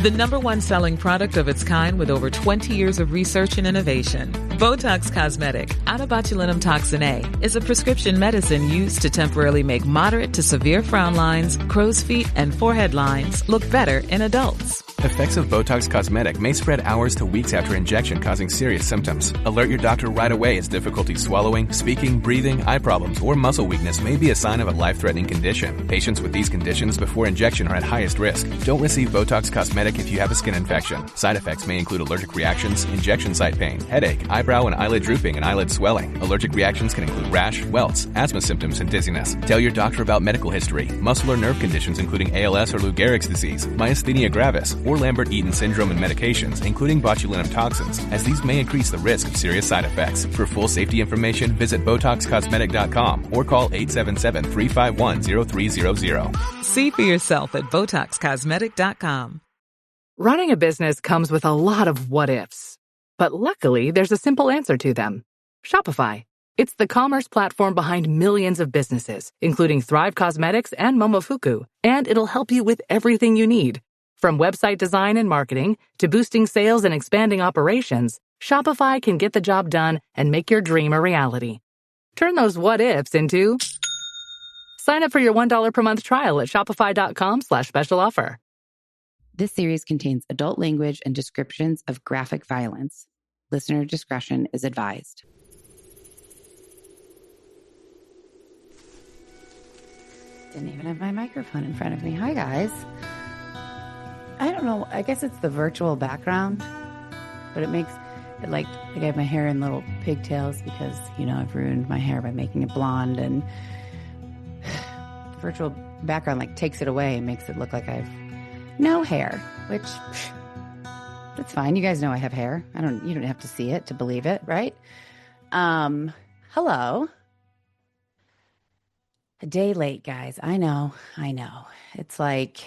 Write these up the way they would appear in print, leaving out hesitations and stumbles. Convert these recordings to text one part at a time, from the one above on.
The #1 selling product of its kind with over 20 years of research and innovation. Botox Cosmetic, out of botulinum toxin A, is a prescription medicine used to temporarily make moderate to severe frown lines, crow's feet, and forehead lines look better in adults. Effects of Botox Cosmetic may spread hours to weeks after injection, causing serious symptoms. Alert your doctor right away as difficulty swallowing, speaking, breathing, eye problems, or muscle weakness may be a sign of a life-threatening condition. Patients with these conditions before injection are at highest risk. Don't receive Botox Cosmetic if you have a skin infection. Side effects may include allergic reactions, injection site pain, headache, eyebrow and eyelid drooping, and eyelid swelling. Allergic reactions can include rash, welts, asthma symptoms, and dizziness. Tell your doctor about medical history, muscle or nerve conditions including ALS or Lou Gehrig's disease, myasthenia gravis, or Lambert-Eaton syndrome, and medications, including botulinum toxins, as these may increase the risk of serious side effects. For full safety information, visit BotoxCosmetic.com or call 877-351-0300. See for yourself at BotoxCosmetic.com. Running a business comes with a lot of what-ifs. But luckily, there's a simple answer to them. Shopify. It's the commerce platform behind millions of businesses, including Thrive Cosmetics and Momofuku. And it'll help you with everything you need. From website design and marketing to boosting sales and expanding operations, Shopify can get the job done and make your dream a reality. Turn those what-ifs into... Sign up for your $1 per month trial at shopify.com/special offer. This series contains adult language and descriptions of graphic violence. Listener discretion is advised. Didn't even have my microphone in front of me. Hi, guys. I don't know. I guess it's the virtual background, but it makes it like I have my hair in little pigtails because, I've ruined my hair by making it blonde, and the virtual background like takes it away and makes it look like I've no hair, which that's fine. You guys know I have hair. You don't have to see it to believe it, right? Hello. A day late, guys. I know. It's like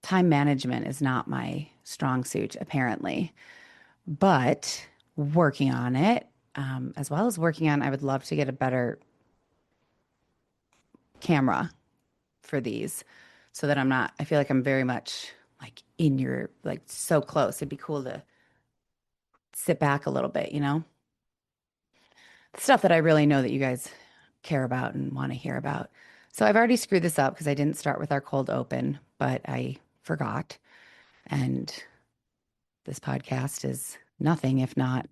time management is not my strong suit, apparently, but working on it, as well as I would love to get a better camera for these so that I feel like I'm very much like in your, like so close. It'd be cool to sit back a little bit, the stuff that I really know that you guys care about and want to hear about. So I've already screwed this up because I didn't start with our cold open, but I forgot. And this podcast is nothing if not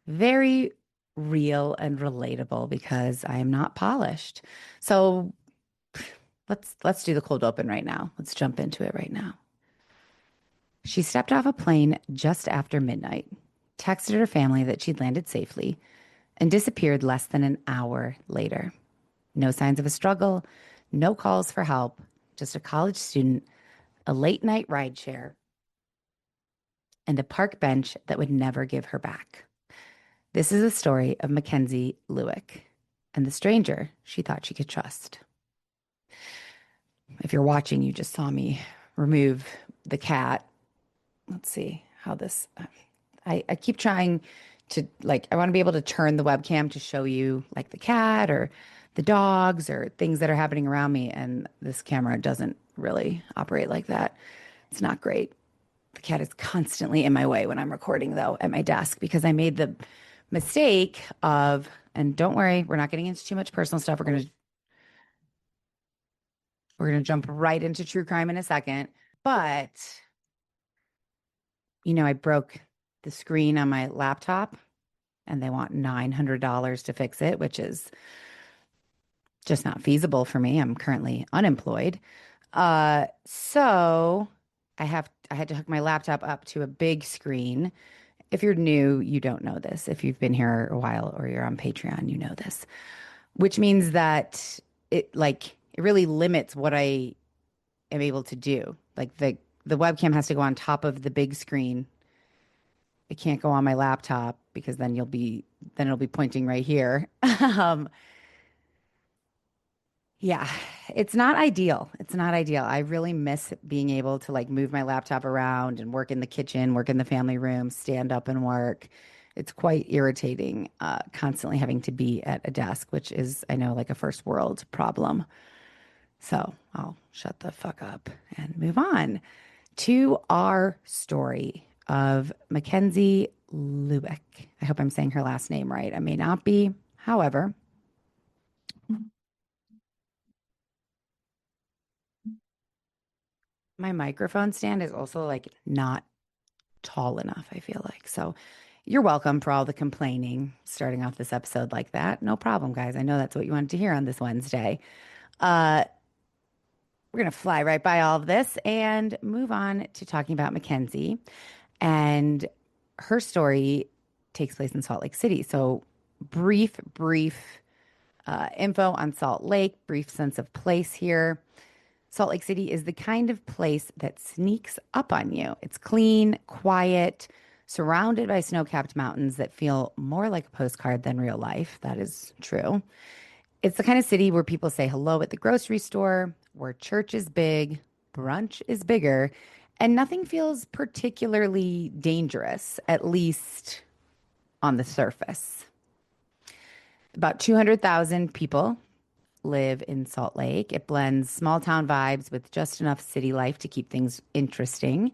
very real and relatable because I am not polished. So let's do the cold open right now. Let's jump into it right now. She stepped off a plane just after midnight, texted her family that she'd landed safely, and disappeared less than an hour later. No signs of a struggle, no calls for help, just a college student, a late-night rideshare, and a park bench that would never give her back. This is the story of Mackenzie Lueck and the stranger she thought she could trust. If you're watching, you just saw me remove the cat. Let's see how this... I keep trying to, I want to be able to turn the webcam to show you, the cat or the dogs or things that are happening around me, and this camera doesn't really operate like that. It's not great. The cat is constantly in my way when I'm recording, though, at my desk, because I made the mistake of, and don't worry, we're not getting into too much personal stuff. We're gonna jump right into true crime in a second. But, I broke the screen on my laptop, and they want $900 to fix it, which is just not feasible for me. I'm currently unemployed. So I had to hook my laptop up to a big screen. If you're new, you don't know this. If you've been here a while or you're on Patreon, you know this, which means that it really limits what I am able to do. The webcam has to go on top of the big screen. It can't go on my laptop because then it'll be pointing right here. Yeah, it's not ideal. I really miss being able to move my laptop around and work in the kitchen, work in the family room, stand up and work. It's quite irritating, constantly having to be at a desk, which is, I know, a first world problem. So I'll shut the fuck up and move on to our story of Mackenzie Lueck. I hope I'm saying her last name right. I may not be. However, my microphone stand is also like not tall enough, I feel like. So you're welcome for all the complaining starting off this episode like that. No problem, guys. I know that's what you wanted to hear on this Wednesday. We're going to fly right by all of this and move on to talking about Mackenzie. And her story takes place in Salt Lake City. So brief info on Salt Lake, brief sense of place here. Salt Lake City is the kind of place that sneaks up on you. It's clean, quiet, surrounded by snow-capped mountains that feel more like a postcard than real life. That is true. It's the kind of city where people say hello at the grocery store, where church is big, brunch is bigger, and nothing feels particularly dangerous, at least on the surface. About 200,000 people live in Salt Lake. It blends small town vibes with just enough city life to keep things interesting.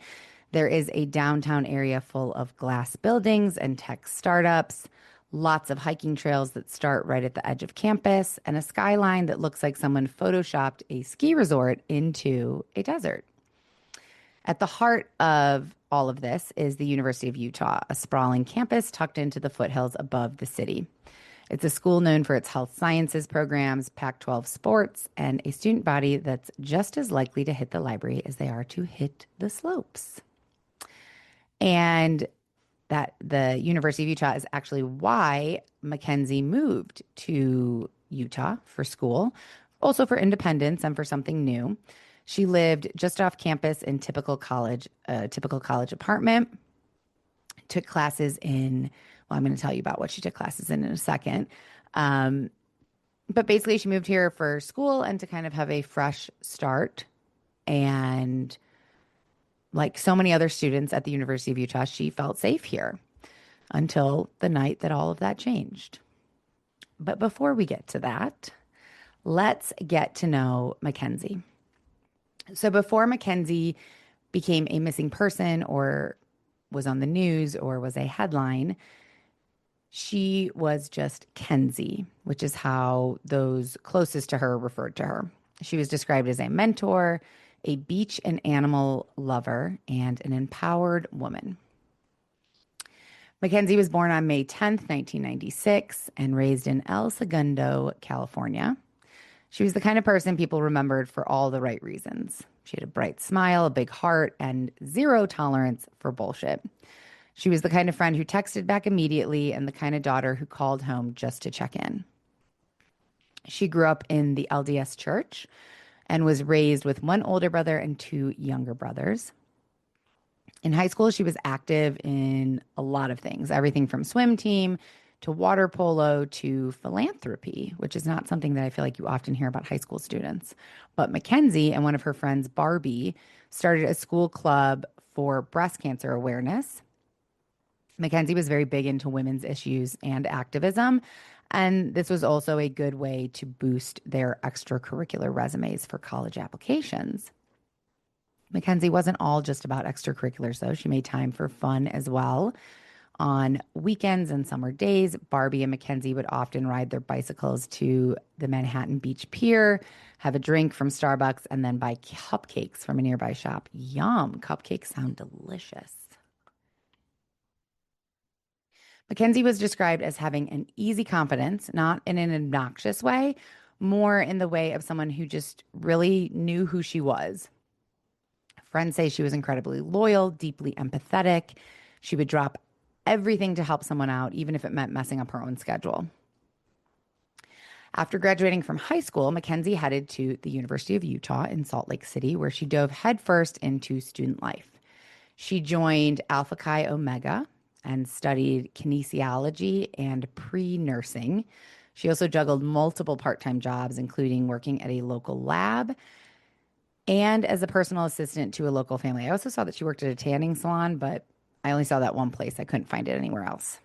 There is a downtown area full of glass buildings and tech startups, lots of hiking trails that start right at the edge of campus, and a skyline that looks like someone photoshopped a ski resort into a desert. At the heart of all of this is the University of Utah, a sprawling campus tucked into the foothills above the city. It's a school known for its health sciences programs, Pac-12 sports, and a student body that's just as likely to hit the library as they are to hit the slopes. And that the University of Utah is actually why Mackenzie moved to Utah for school, also for independence and for something new. She lived just off campus in typical college apartment, took classes in, well, I'm going to tell you about what she took classes in a second. But basically she moved here for school and to kind of have a fresh start. And like so many other students at the University of Utah, she felt safe here until the night that all of that changed. But before we get to that, let's get to know Mackenzie. So before Mackenzie became a missing person or was on the news or was a headline, she was just Kenzie, which is how those closest to her referred to her. She was described as a mentor, a beach and animal lover, and an empowered woman. Mackenzie was born on May 10th, 1996, and raised in El Segundo, California. She was the kind of person people remembered for all the right reasons. She had a bright smile, a big heart, and zero tolerance for bullshit. She was the kind of friend who texted back immediately and the kind of daughter who called home just to check in. She grew up in the LDS church and was raised with one older brother and two younger brothers. In high school, she was active in a lot of things, everything from swim team to water polo to philanthropy, which is not something that I feel like you often hear about high school students. But Mackenzie and one of her friends, Barbie, started a school club for breast cancer awareness. Mackenzie was very big into women's issues and activism, and this was also a good way to boost their extracurricular resumes for college applications. Mackenzie wasn't all just about extracurriculars, though. She made time for fun as well. On weekends and summer days, Barbie and Mackenzie would often ride their bicycles to the Manhattan Beach Pier, have a drink from Starbucks, and then buy cupcakes from a nearby shop. Yum, cupcakes sound delicious. Mackenzie was described as having an easy confidence, not in an obnoxious way, more in the way of someone who just really knew who she was. Friends say she was incredibly loyal, deeply empathetic. She would drop everything to help someone out, even if it meant messing up her own schedule. After graduating from high school, Mackenzie headed to the University of Utah in Salt Lake City, where she dove headfirst into student life. She joined Alpha Chi Omega and studied kinesiology and pre-nursing. She also juggled multiple part-time jobs, including working at a local lab and as a personal assistant to a local family. I also saw that she worked at a tanning salon, but I only saw that one place. I couldn't find it anywhere else.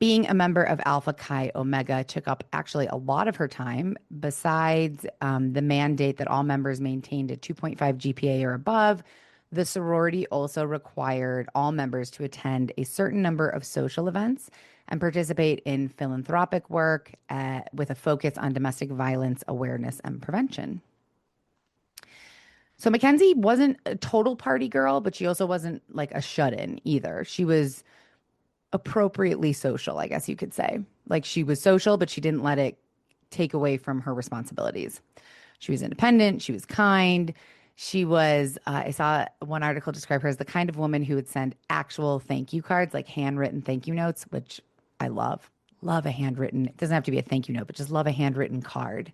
Being a member of Alpha Chi Omega took up actually a lot of her time. Besides the mandate that all members maintained a 2.5 GPA or above, the sorority also required all members to attend a certain number of social events and participate in philanthropic work with a focus on domestic violence awareness and prevention. So Mackenzie wasn't a total party girl, but she also wasn't like a shut-in either. She was appropriately social, I guess you could say. Like she was social, but she didn't let it take away from her responsibilities. She was independent. She was kind. She was, I saw one article describe her as the kind of woman who would send actual thank you cards, like handwritten thank you notes, which I love. Love a handwritten, it doesn't have to be a thank you note, but just love a handwritten card.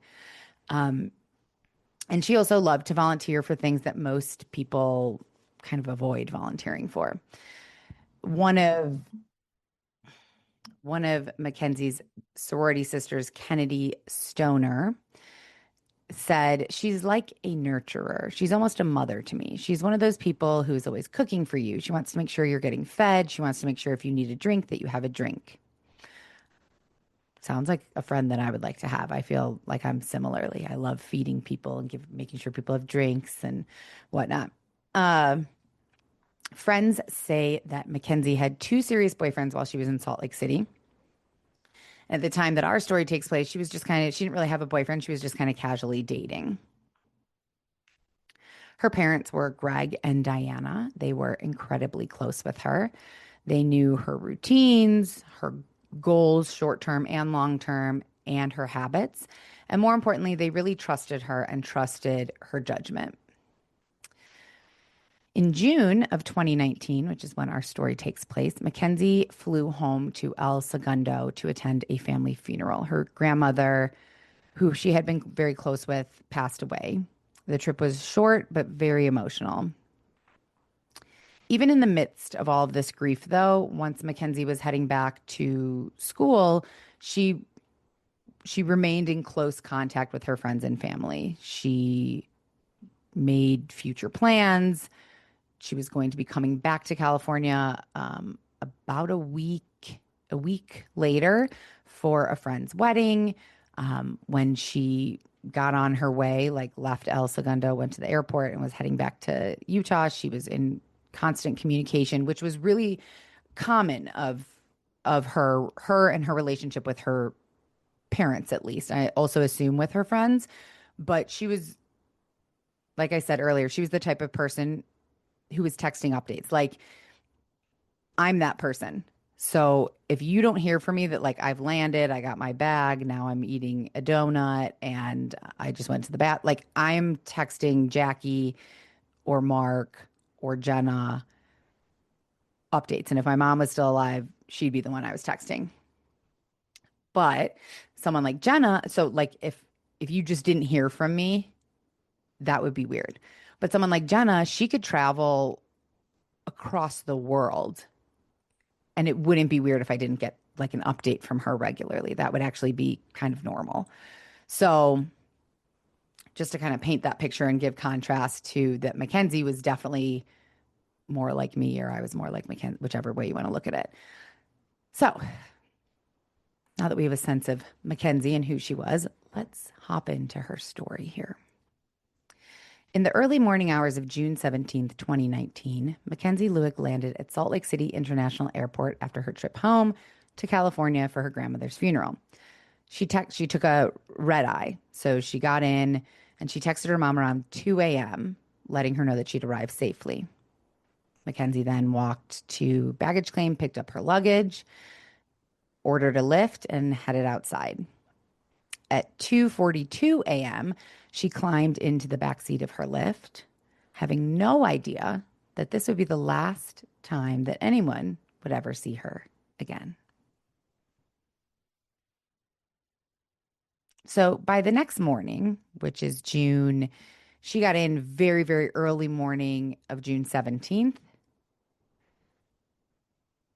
And she also loved to volunteer for things that most people kind of avoid volunteering for. One of Mackenzie's sorority sisters, Kennedy Stoner, said, she's like a nurturer. She's almost a mother to me. She's one of those people who's always cooking for you. She wants to make sure you're getting fed. She wants to make sure if you need a drink that you have a drink. Sounds like a friend that I would like to have. I feel like I'm similarly. I love feeding people and making sure people have drinks and whatnot. Friends say that Mackenzie had 2 serious boyfriends while she was in Salt Lake City. At the time that our story takes place, she didn't really have a boyfriend. She was just kind of casually dating. Her parents were Greg and Diana. They were incredibly close with her. They knew her routines, her goals, short-term and long-term, and her habits. And more importantly, they really trusted her and trusted her judgment. In June of 2019, which is when our story takes place, Mackenzie flew home to El Segundo to attend a family funeral. Her grandmother, who she had been very close with, passed away. The trip was short, but very emotional. Even in the midst of all of this grief, though, once Mackenzie was heading back to school, she remained in close contact with her friends and family. She made future plans. She was going to be coming back to California about a week later for a friend's wedding. When she got on her way, like left El Segundo, went to the airport and was heading back to Utah, she was in constant communication, which was really common of her and her relationship with her parents, at least. I also assume with her friends, but she was, like I said earlier, she was the type of person who was texting updates. Like, I'm that person. So if you don't hear from me that like I've landed, I got my bag, now I'm eating a donut and I just went to the bath, like I'm texting Jackie or Mark or Jenna updates. And if my mom was still alive, she'd be the one I was texting. But someone like Jenna, so like if you just didn't hear from me, that would be weird. But someone like Jenna, she could travel across the world and it wouldn't be weird if I didn't get like an update from her regularly. That would actually be kind of normal. So just to kind of paint that picture and give contrast to that, Mackenzie was definitely more like me, or I was more like Mackenzie, whichever way you want to look at it. So now that we have a sense of Mackenzie and who she was, let's hop into her story here. In the early morning hours of June 17th, 2019, Mackenzie Lueck landed at Salt Lake City International Airport after her trip home to California for her grandmother's funeral. She took a red eye, so she got in and she texted her mom around 2 a.m., letting her know that she'd arrived safely. Mackenzie then walked to baggage claim, picked up her luggage, ordered a Lyft, and headed outside. At 2:42 a.m., she climbed into the backseat of her Lyft, having no idea that this would be the last time that anyone would ever see her again. So by the next morning, which is June, she got in very, very early morning of June 17th.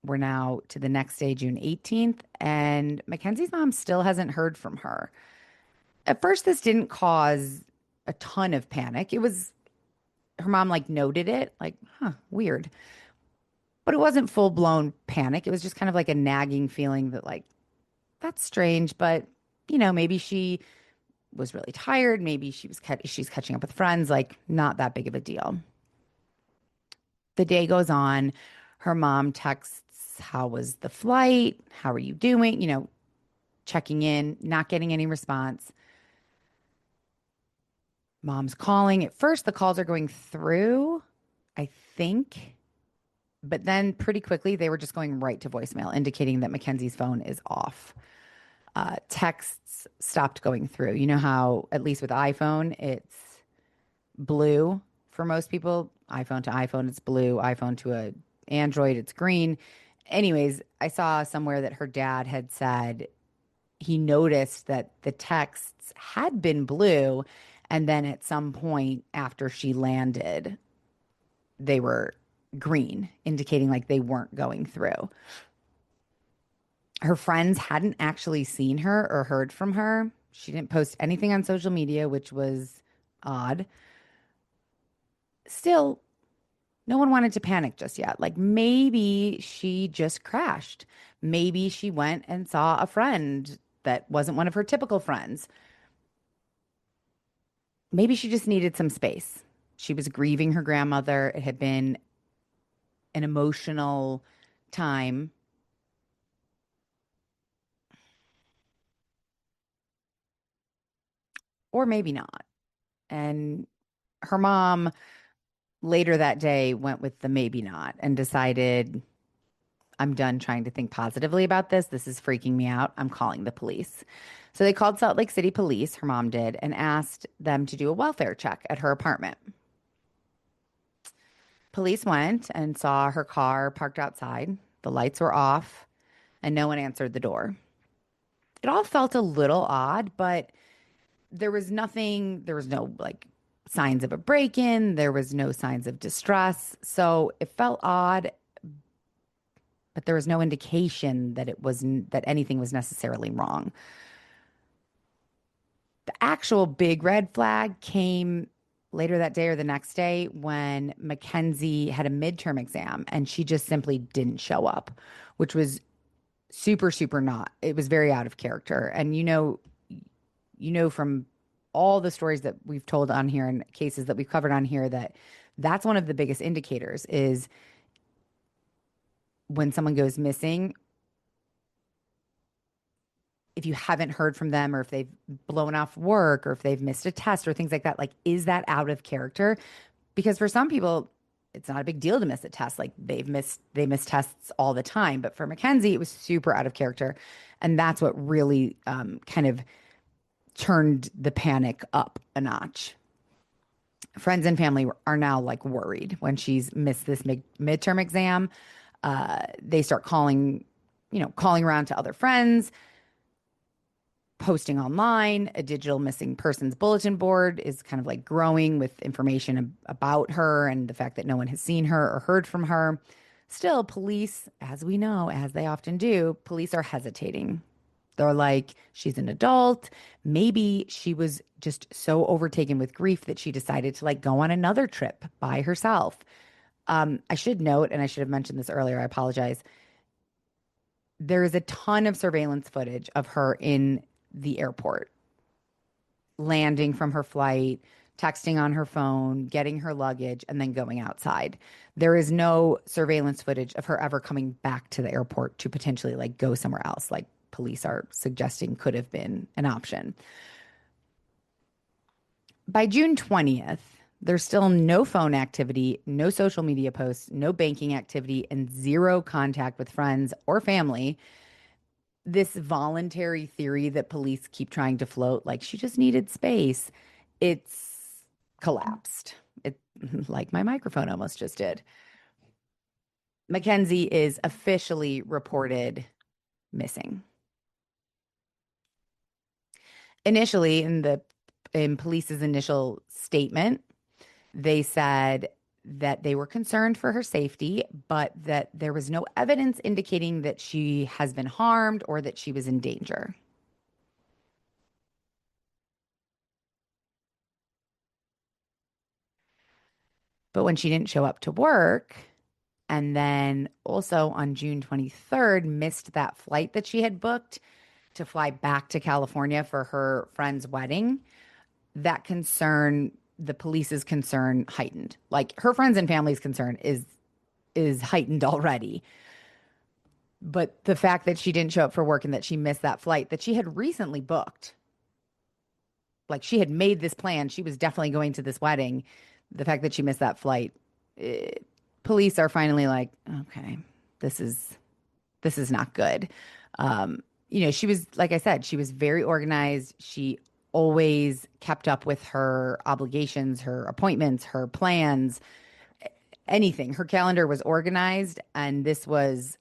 We're now to the next day, June 18th, and Mackenzie's mom still hasn't heard from her. At first, this didn't cause a ton of panic. It was, her mom like noted it, like, weird. But it wasn't full blown panic. It was just kind of like a nagging feeling that, like, that's strange, but maybe she was really tired. Maybe she's catching up with friends, like not that big of a deal. The day goes on. Her mom texts, "How was the flight? How are you doing?" Checking in, not getting any response. Mom's calling. At first, the calls are going through, I think, but then pretty quickly they were just going right to voicemail, indicating that Mackenzie's phone is off. Texts stopped going through. You know how, at least with iPhone, it's blue for most people. iPhone to iPhone, it's blue. iPhone to a Android, it's green. Anyways, I saw somewhere that her dad had said he noticed that the texts had been blue, and then at some point after she landed, they were green, indicating like they weren't going through. Her friends hadn't actually seen her or heard from her. She didn't post anything on social media, which was odd. Still, no one wanted to panic just yet. Like maybe she just crashed. Maybe she went and saw a friend that wasn't one of her typical friends. Maybe she just needed some space. She was grieving her grandmother. It had been an emotional time, or maybe not. And her mom later that day went with the maybe not and decided, I'm done trying to think positively about this. This is freaking me out. I'm calling the police. So they called Salt Lake City police, her mom did, and asked them to do a welfare check at her apartment. Police went and saw her car parked outside. The lights were off and no one answered the door. It all felt a little odd, but there was nothing, there was no like signs of a break in, there was no signs of distress. So it felt odd, but there was no indication that that anything was necessarily wrong. The actual big red flag came later that day or the next day when Mackenzie had a midterm exam and she just simply didn't show up, which was super, super not. It was very out of character. And from all the stories that we've told on here and cases that we've covered on here that that's one of the biggest indicators is when someone goes missing, if you haven't heard from them or if they've blown off work or if they've missed a test or things like that, like, is that out of character? Because for some people, it's not a big deal to miss a test. Like they miss tests all the time. But for Mackenzie, it was super out of character. And that's what really kind of turned the panic up a notch. Friends and family are now like worried when she's missed this midterm exam. They start calling around to other friends, posting online. A digital missing persons bulletin board is kind of like growing with information about her and the fact that no one has seen her or heard from her. Still, police, as we know, as they often do, police are hesitating. They're like, she's an adult. Maybe she was just so overtaken with grief that she decided to like go on another trip by herself. I should note, and I should have mentioned this earlier, I apologize. There is a ton of surveillance footage of her in the airport, landing from her flight, texting on her phone, getting her luggage, and then going outside. There is no surveillance footage of her ever coming back to the airport to potentially like go somewhere else, like police are suggesting could have been an option. By June 20th, there's still no phone activity, no social media posts, no banking activity, and zero contact with friends or family. This voluntary theory that police keep trying to float, like she just needed space, it's collapsed. It like my microphone almost just did. Mackenzie is officially reported missing. Initially, in police's initial statement, they said that they were concerned for her safety, but that there was no evidence indicating that she has been harmed or that she was in danger. But when she didn't show up to work And then also on June 23rd, missed that flight that she had booked to fly back to California for her friend's wedding. That concern, the police's concern heightened. Like her friends and family's concern is heightened already. But the fact that she didn't show up for work and that she missed that flight that she had recently booked, like she had made this plan, she was definitely going to this wedding. The fact that she missed that flight, police are finally like, okay, this is not good. She was, like I said, she was very organized. She always kept up with her obligations, her appointments, her plans, anything. Her calendar was organized, and this was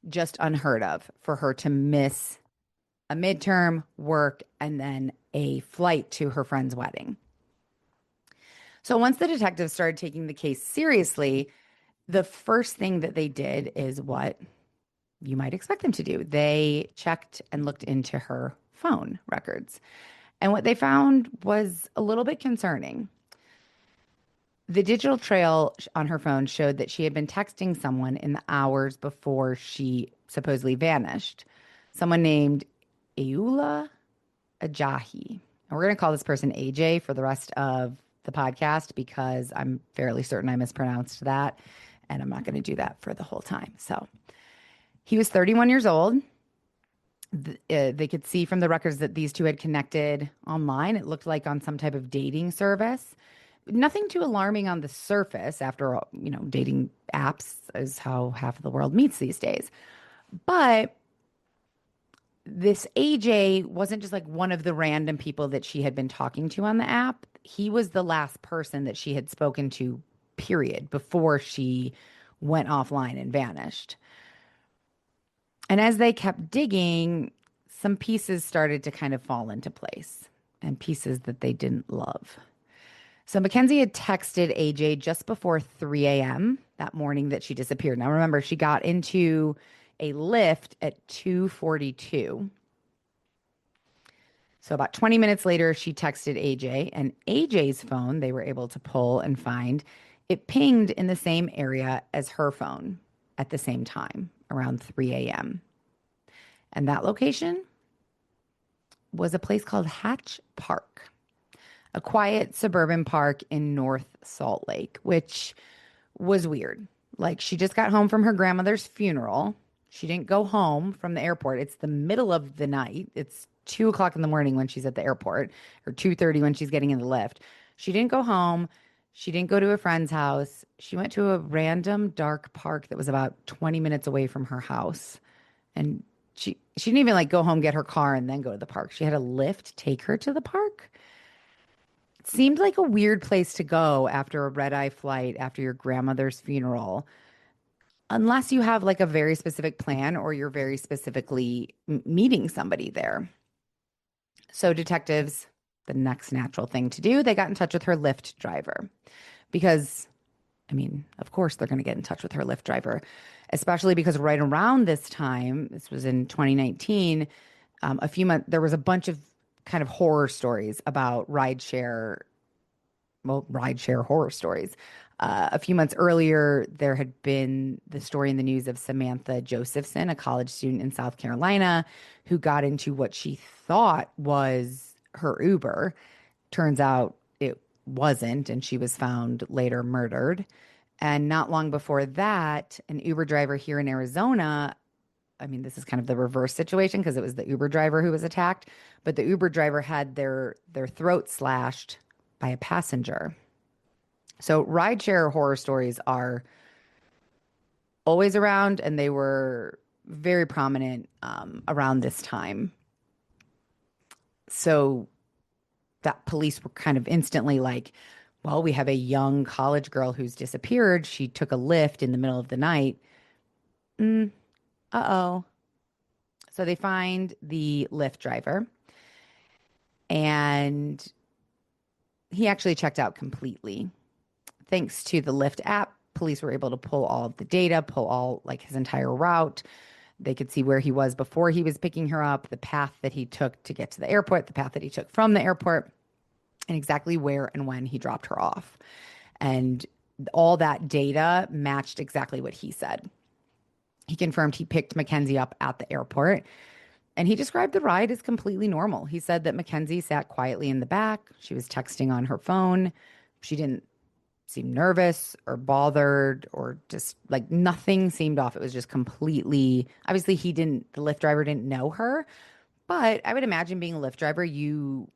just unheard of for her to miss a midterm, work, and then a flight to her friend's wedding. So once the detectives started taking the case seriously, the first thing that they did is what you might expect them to do. They checked and looked into her phone records. And what they found was a little bit concerning. The digital trail on her phone showed that she had been texting someone in the hours before she supposedly vanished. Someone named Eula Ajahi. And we're going to call this person AJ for the rest of the podcast because I'm fairly certain I mispronounced that. And I'm not going to do that for the whole time. So he was 31 years old. They could see from the records that these two had connected online. It looked like on some type of dating service. Nothing too alarming on the surface. After all, dating apps is how half of the world meets these days. But this AJ wasn't just like one of the random people that she had been talking to on the app. He was the last person that she had spoken to, period, before she went offline and vanished. And as they kept digging, some pieces started to kind of fall into place, and pieces that they didn't love. So Mackenzie had texted AJ just before 3 a.m. that morning that she disappeared. Now remember, she got into a Lyft at 2:42. So about 20 minutes later, she texted AJ, and AJ's phone, they were able to pull and find, it pinged in the same area as her phone at the same time, around 3 a.m. And that location was a place called Hatch Park, a quiet suburban park in North Salt Lake, which was weird. Like, she just got home from her grandmother's funeral. She didn't go home from the airport. It's the middle of the night. It's 2 o'clock in the morning when she's at the airport, or 2:30 when she's getting in the lift. She didn't go home. She didn't go to a friend's house. She went to a random dark park that was about 20 minutes away from her house. And she didn't even go home, get her car, and then go to the park. She had a Lyft take her to the park. It seemed like a weird place to go after a red-eye flight, after your grandmother's funeral, unless you have a very specific plan or you're very specifically meeting somebody there. So detectives, the next natural thing to do, they got in touch with her Lyft driver because, of course they're going to get in touch with her Lyft driver, especially because right around this time, this was in 2019, there was a bunch of kind of horror stories about rideshare horror stories. A few months earlier, there had been the story in the news of Samantha Josephson, a college student in South Carolina, who got into what she thought was her Uber. Turns out it wasn't, and she was found later murdered. And not long before that, an Uber driver here in Arizona, this is kind of the reverse situation because it was the Uber driver who was attacked, but the Uber driver had their throat slashed by a passenger. So rideshare horror stories are always around, and they were very prominent around this time. So that police were kind of instantly like, well, we have a young college girl who's disappeared. She took a Lyft in the middle of the night. Uh-oh. So they find the Lyft driver, and he actually checked out completely. Thanks to the Lyft app, police were able to pull all of the data, pull all his entire route. They could see where he was before he was picking her up, the path that he took to get to the airport, the path that he took from the airport. and exactly where and when he dropped her off. And all that data matched exactly what he said. He confirmed he picked Mackenzie up at the airport, and he described the ride as completely normal. He said that Mackenzie sat quietly in the back. She was texting on her phone. She didn't seem nervous or bothered, or just like nothing seemed off. It was just completely, obviously the Lyft driver didn't know her, but I would imagine being a Lyft driver, you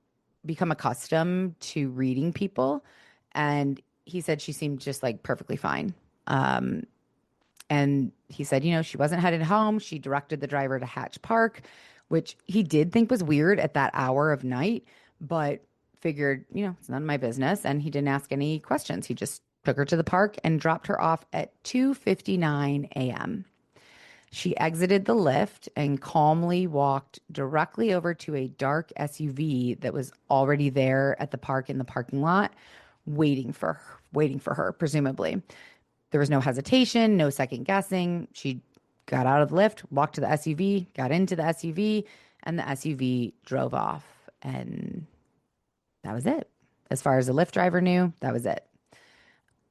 become accustomed to reading people. And he said she seemed just like perfectly fine. And he said, she wasn't headed home. She directed the driver to Hatch Park, which he did think was weird at that hour of night, but figured, it's none of my business. And he didn't ask any questions. He just took her to the park and dropped her off at 2:59 a.m. She exited the lift and calmly walked directly over to a dark SUV that was already there at the park in the parking lot, waiting for her, presumably. There was no hesitation, no second guessing. She got out of the lift, walked to the SUV, got into the SUV, and the SUV drove off. And that was it. As far as the Lyft driver knew, that was it.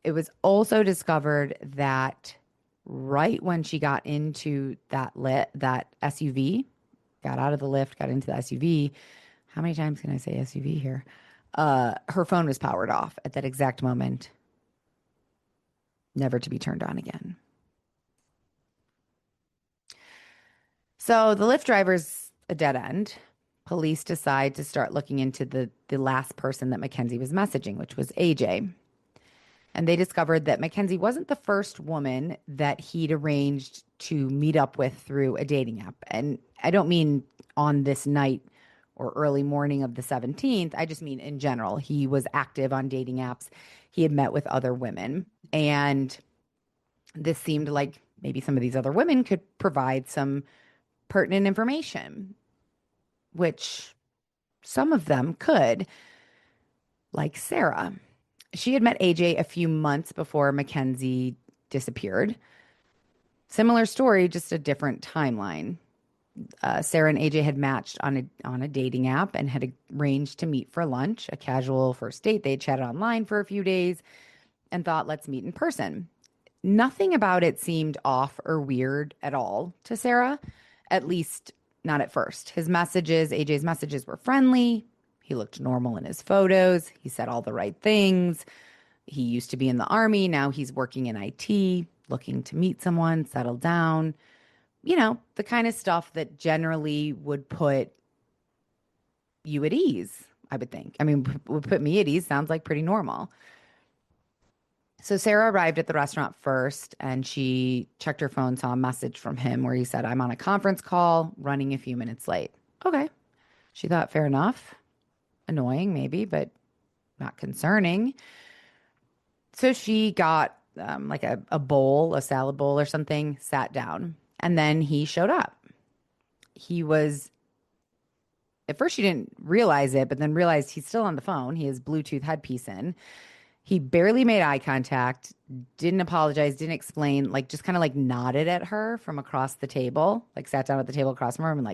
It was also discovered that right when she got into that SUV, got out of the lift, got into the SUV. How many times can I say SUV here? Her phone was powered off at that exact moment, never to be turned on again. So the Lyft driver's a dead end. Police decide to start looking into the last person that Mackenzie was messaging, which was AJ. And they discovered that Mackenzie wasn't the first woman that he'd arranged to meet up with through a dating app. And I don't mean on this night or early morning of the 17th. I just mean in general. He was active on dating apps. He had met with other women. And this seemed like maybe some of these other women could provide some pertinent information, which some of them could, like Sarah. She had met AJ a few months before Mackenzie disappeared. Similar story, just a different timeline. Sarah and AJ had matched on a dating app and had arranged to meet for lunch, a casual first date. They had chatted online for a few days and thought, let's meet in person. Nothing about it seemed off or weird at all to Sarah, at least not at first. AJ's messages were friendly. He looked normal in his photos. He said all the right things. He used to be in the army. Now he's working in IT, looking to meet someone, settle down. The kind of stuff that generally would put you at ease, I would think. I mean, would put me at ease. Sounds like pretty normal. So Sarah arrived at the restaurant first, and she checked her phone, saw a message from him where he said, I'm on a conference call, running a few minutes late. Okay. She thought, fair enough. Annoying, maybe, but not concerning. So she got like a salad bowl or something, sat down, and then he showed up. At first she didn't realize it, but then realized he's still on the phone. He has Bluetooth headpiece in. He barely made eye contact, didn't apologize, didn't explain, like just kind of like nodded at her from across the table, like sat down at the table across from her and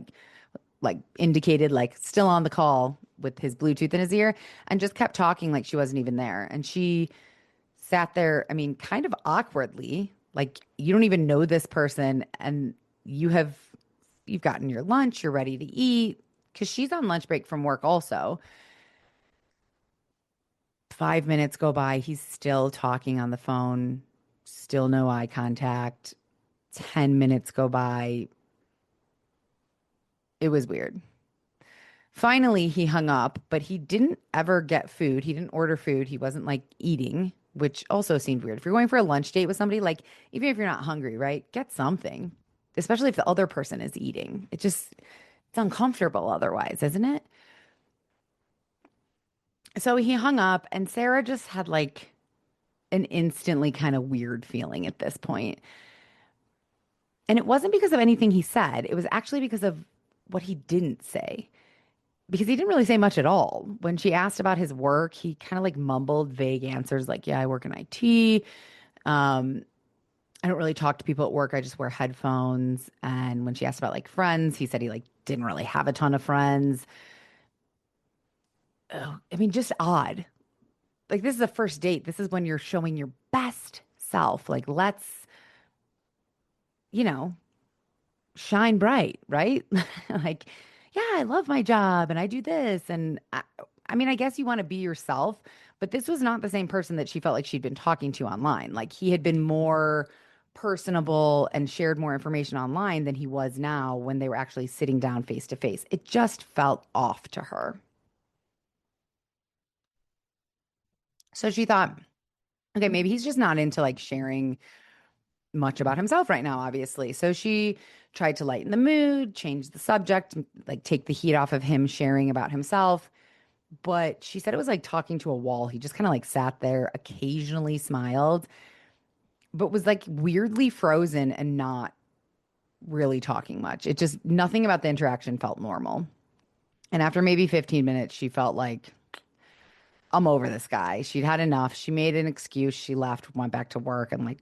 like indicated like still on the call with his Bluetooth in his ear, and just kept talking like she wasn't even there. And she sat there, I mean, kind of awkwardly, like you don't even know this person, and you've gotten your lunch, you're ready to eat, because she's on lunch break from work also. 5 minutes go by, he's still talking on the phone, still no eye contact. 10 minutes go by. It was weird. Finally, he hung up, but he didn't ever get food. He didn't order food. He wasn't like eating, which also seemed weird. If you're going for a lunch date with somebody, like even if you're not hungry, right? Get something, especially if the other person is eating. It's uncomfortable otherwise, isn't it? So he hung up, and Sarah just had like an instantly kind of weird feeling at this point. And it wasn't because of anything he said. It was actually because of what he didn't say. Because he didn't really say much at all. When she asked about his work, he kind of like mumbled vague answers like, yeah, I work in IT. I don't really talk to people at work. I just wear headphones. And when she asked about like friends, he said he like didn't really have a ton of friends. oh, I mean, just odd. Like, this is a first date. This is when you're showing your best self. Like, let's, you know, shine bright, right? Like, yeah, I love my job and I do this. And I mean, I guess you want to be yourself, but this was not the same person that she felt like she'd been talking to online. Like, he had been more personable and shared more information online than he was now when they were actually sitting down face to face. It just felt off to her. So she thought, okay, maybe he's just not into like sharing much about himself right now, obviously. So she tried to lighten the mood, change the subject, like take the heat off of him sharing about himself. But she said it was like talking to a wall. He just kind of like sat there, occasionally smiled, but was like weirdly frozen and not really talking much. It just, nothing about the interaction felt normal. And after maybe 15 minutes, she felt like, I'm over this guy. She'd had enough. She made an excuse. She left, went back to work, and like,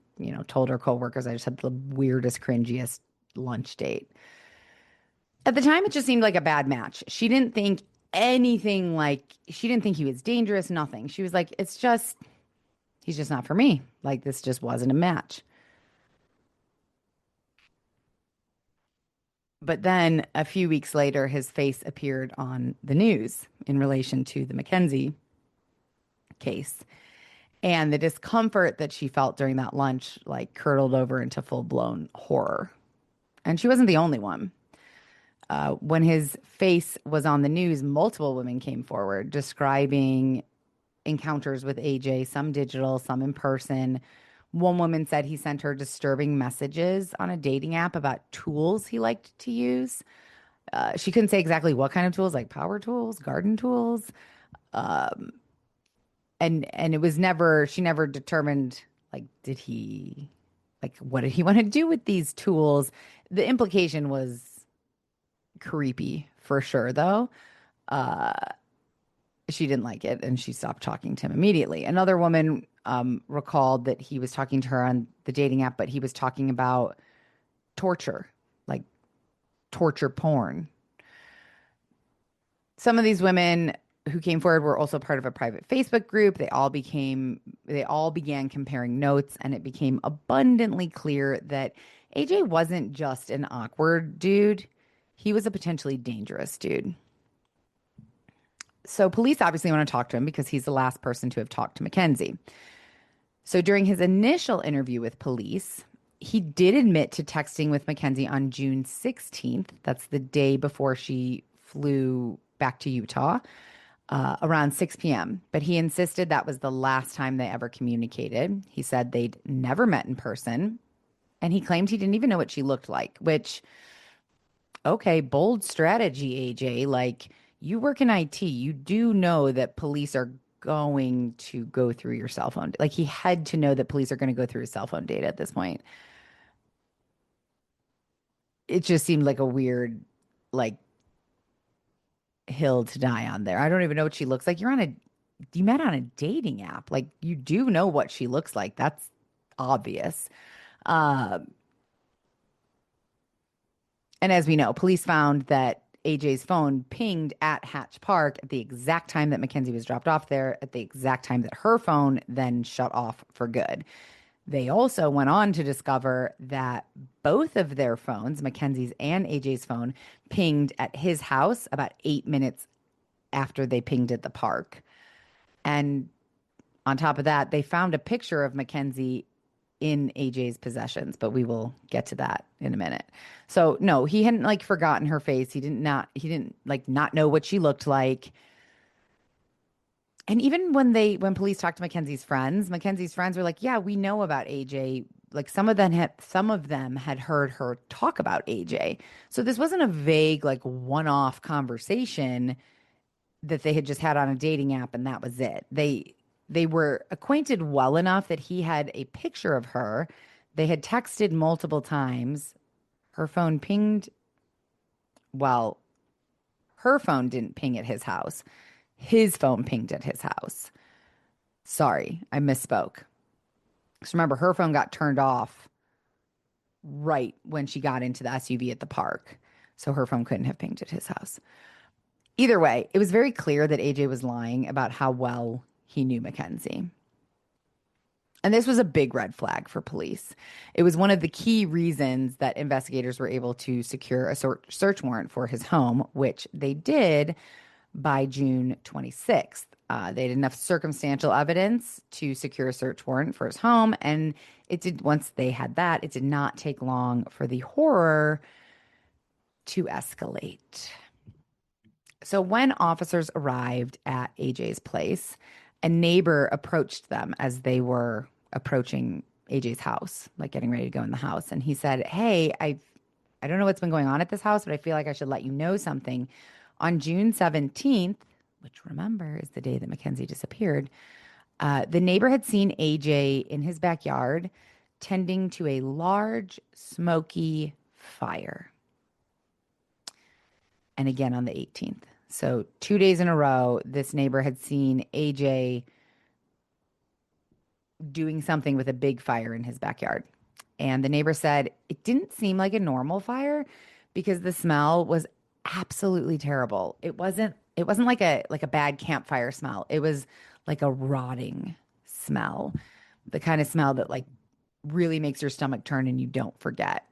told her coworkers I just had the weirdest, cringiest lunch date. At the time, it just seemed like a bad match. She didn't think anything like, she didn't think he was dangerous, nothing. She was like, it's just, he's just not for me. Like, this just wasn't a match. But then a few weeks later, his face appeared on the news in relation to the Mackenzie case. And the discomfort that she felt during that lunch like curdled over into full blown horror. And she wasn't the only one. When his face was on the news, multiple women came forward describing encounters with AJ, some digital, some in person. One woman said he sent her disturbing messages on a dating app about tools he liked to use. She couldn't say exactly what kind of tools, like power tools, garden tools. And it was never, she never determined, like, did he, like, what did he want to do with these tools? The implication was creepy for sure, though. She didn't like it and she stopped talking to him immediately. Another woman recalled that he was talking to her on the dating app, but he was talking about torture, like torture porn. Some of these women who came forward were also part of a private Facebook group. They all began comparing notes, and it became abundantly clear that AJ wasn't just an awkward dude. He was a potentially dangerous dude. So police obviously want to talk to him because he's the last person to have talked to Mackenzie. So during his initial interview with police, he did admit to texting with Mackenzie on June 16th. That's the day before she flew back to Utah, around 6 p.m. But he insisted that was the last time they ever communicated. He said they'd never met in person. And he claimed he didn't even know what she looked like, which, okay, bold strategy, AJ. Like, you work in IT. You do know that police are going to go through your cell phone. Like, he had to know that police are going to go through his cell phone data at this point. It just seemed like a weird, like, hill to die on there. I don't even know what she looks like. You met on a dating app. Like, you do know what she looks like. That's obvious. And as we know, police found that AJ's phone pinged at Hatch Park at the exact time that Mackenzie was dropped off there, at the exact time that her phone then shut off for good. They also went on to discover that both of their phones, Mackenzie's and AJ's phone, pinged at his house about 8 minutes after they pinged at the park. And on top of that, they found a picture of Mackenzie in AJ's possessions, but we will get to that in a minute. So no, he hadn't like forgotten her face. He didn't like not know what she looked like. And even when police talked to Mackenzie's friends were like, yeah, we know about AJ. Like some of them had heard her talk about AJ. So this wasn't a vague, like one-off conversation that they had just had on a dating app and that was it. They were acquainted well enough that he had a picture of her. They had texted multiple times. Her phone pinged. Well, her phone didn't ping at his house. His phone pinged at his house. Sorry, I misspoke. Because remember, her phone got turned off right when she got into the SUV at the park. So her phone couldn't have pinged at his house. Either way, it was very clear that AJ was lying about how well he knew Mackenzie. And this was a big red flag for police. It was one of the key reasons that investigators were able to secure a search warrant for his home, which they did by June 26th. They had enough circumstantial evidence to secure a search warrant for his home. And once they had that, it did not take long for the horror to escalate. So when officers arrived at AJ's place, a neighbor approached them as they were approaching AJ's house, like getting ready to go in the house. And he said, "Hey, I don't know what's been going on at this house, but I feel like I should let you know something. On June 17th, which remember is the day that Mackenzie disappeared, the neighbor had seen AJ in his backyard tending to a large, smoky fire." And again on the 18th. So 2 days in a row, this neighbor had seen AJ doing something with a big fire in his backyard. And the neighbor said it didn't seem like a normal fire because the smell was absolutely terrible. It wasn't like a bad campfire smell. It was like a rotting smell. The kind of smell that like really makes your stomach turn and you don't forget.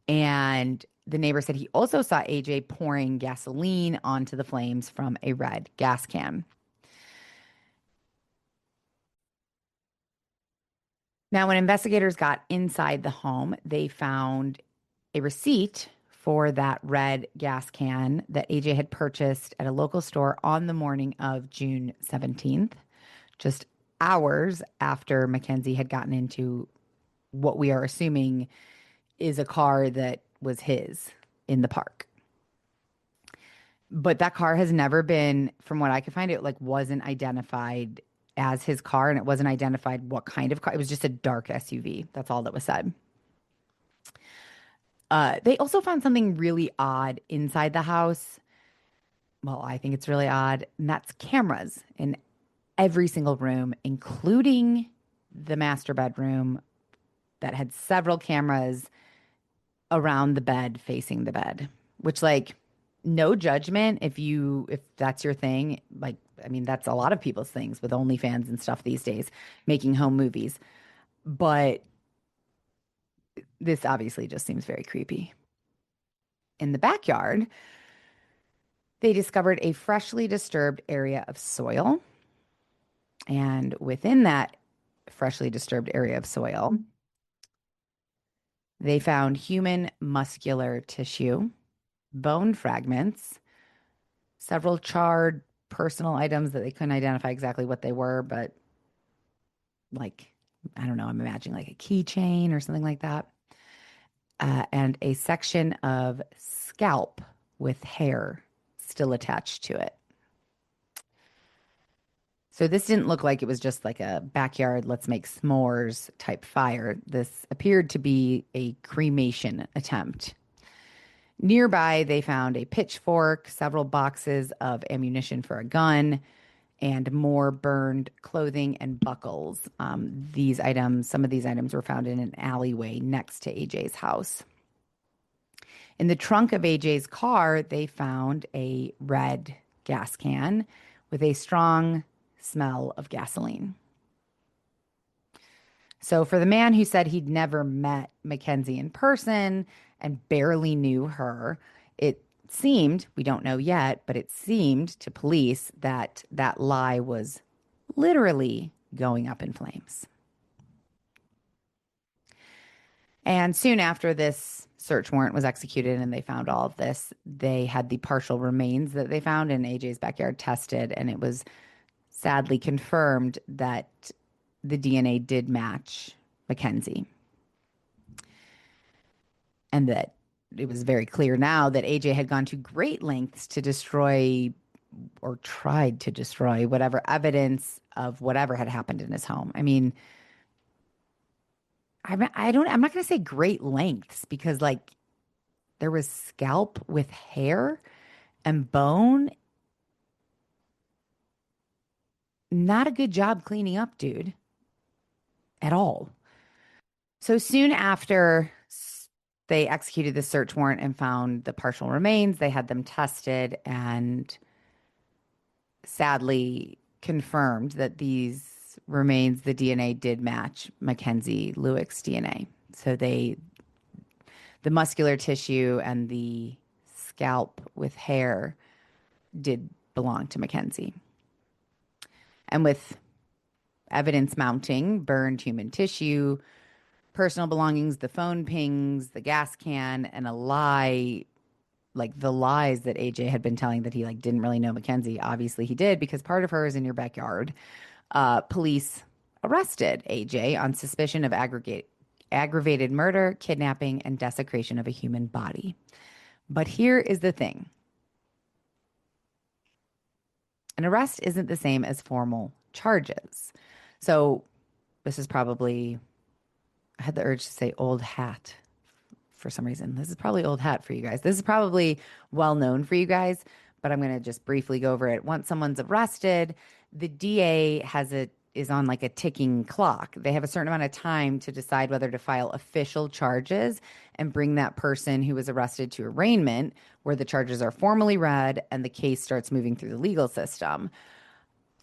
And the neighbor said he also saw AJ pouring gasoline onto the flames from a red gas can. Now, when investigators got inside the home, they found a receipt for that red gas can that AJ had purchased at a local store on the morning of June 17th, just hours after Mackenzie had gotten into what we are assuming is a car that was his in the park. But that car has never been, from what I could find, it like wasn't identified as his car, and it wasn't identified what kind of car. It was just a dark SUV. That's all that was said. They also found something really odd inside the house. Well, I think it's really odd, and that's cameras in every single room, including the master bedroom that had several cameras around the bed, facing the bed, which like no judgment if that's your thing. Like, I mean, that's a lot of people's things with OnlyFans and stuff these days, making home movies. But this obviously just seems very creepy. In the backyard, they discovered a freshly disturbed area of soil. And within that freshly disturbed area of soil, they found human muscular tissue, bone fragments, several charred personal items that they couldn't identify exactly what they were, but like, I don't know, I'm imagining like a keychain or something like that. And a section of scalp with hair still attached to it. So this didn't look like it was just like a backyard, let's make s'mores type fire. This appeared to be a cremation attempt. Nearby, they found a pitchfork, several boxes of ammunition for a gun, and more burned clothing and buckles. Some of these items were found in an alleyway next to AJ's house. In the trunk of AJ's car, they found a red gas can with a strong smell of gasoline. So for the man who said he'd never met Mackenzie in person and barely knew her, it seemed, we don't know yet, but it seemed to police that that lie was literally going up in flames. And soon after this search warrant was executed and they found all of this, they had the partial remains that they found in AJ's backyard tested, and it was sadly confirmed that the DNA did match Mackenzie. And that it was very clear now that AJ had gone to great lengths to destroy or tried to destroy whatever evidence of whatever had happened in his home. I mean, I'm not going to say great lengths because like there was scalp with hair and bone. Not a good job cleaning up, dude, at all. So soon after They executed the search warrant and found the partial remains. They had them tested and sadly confirmed that these remains, the DNA did match Mackenzie Lueck's DNA. So the muscular tissue and the scalp with hair did belong to Mackenzie. And with evidence mounting, burned human tissue, personal belongings, the phone pings, the gas can, and a lie, like the lies that AJ had been telling that he like didn't really know Mackenzie. Obviously he did, because part of her is in your backyard. Police arrested AJ on suspicion of aggravated murder, kidnapping, and desecration of a human body. But here is the thing. An arrest isn't the same as formal charges. So this is probably, I had the urge to say old hat for some reason. This is probably old hat for you guys. This is probably well known for you guys, but I'm going to just briefly go over it. Once someone's arrested, the DA is on like a ticking clock. They have a certain amount of time to decide whether to file official charges and bring that person who was arrested to arraignment, where the charges are formally read and the case starts moving through the legal system.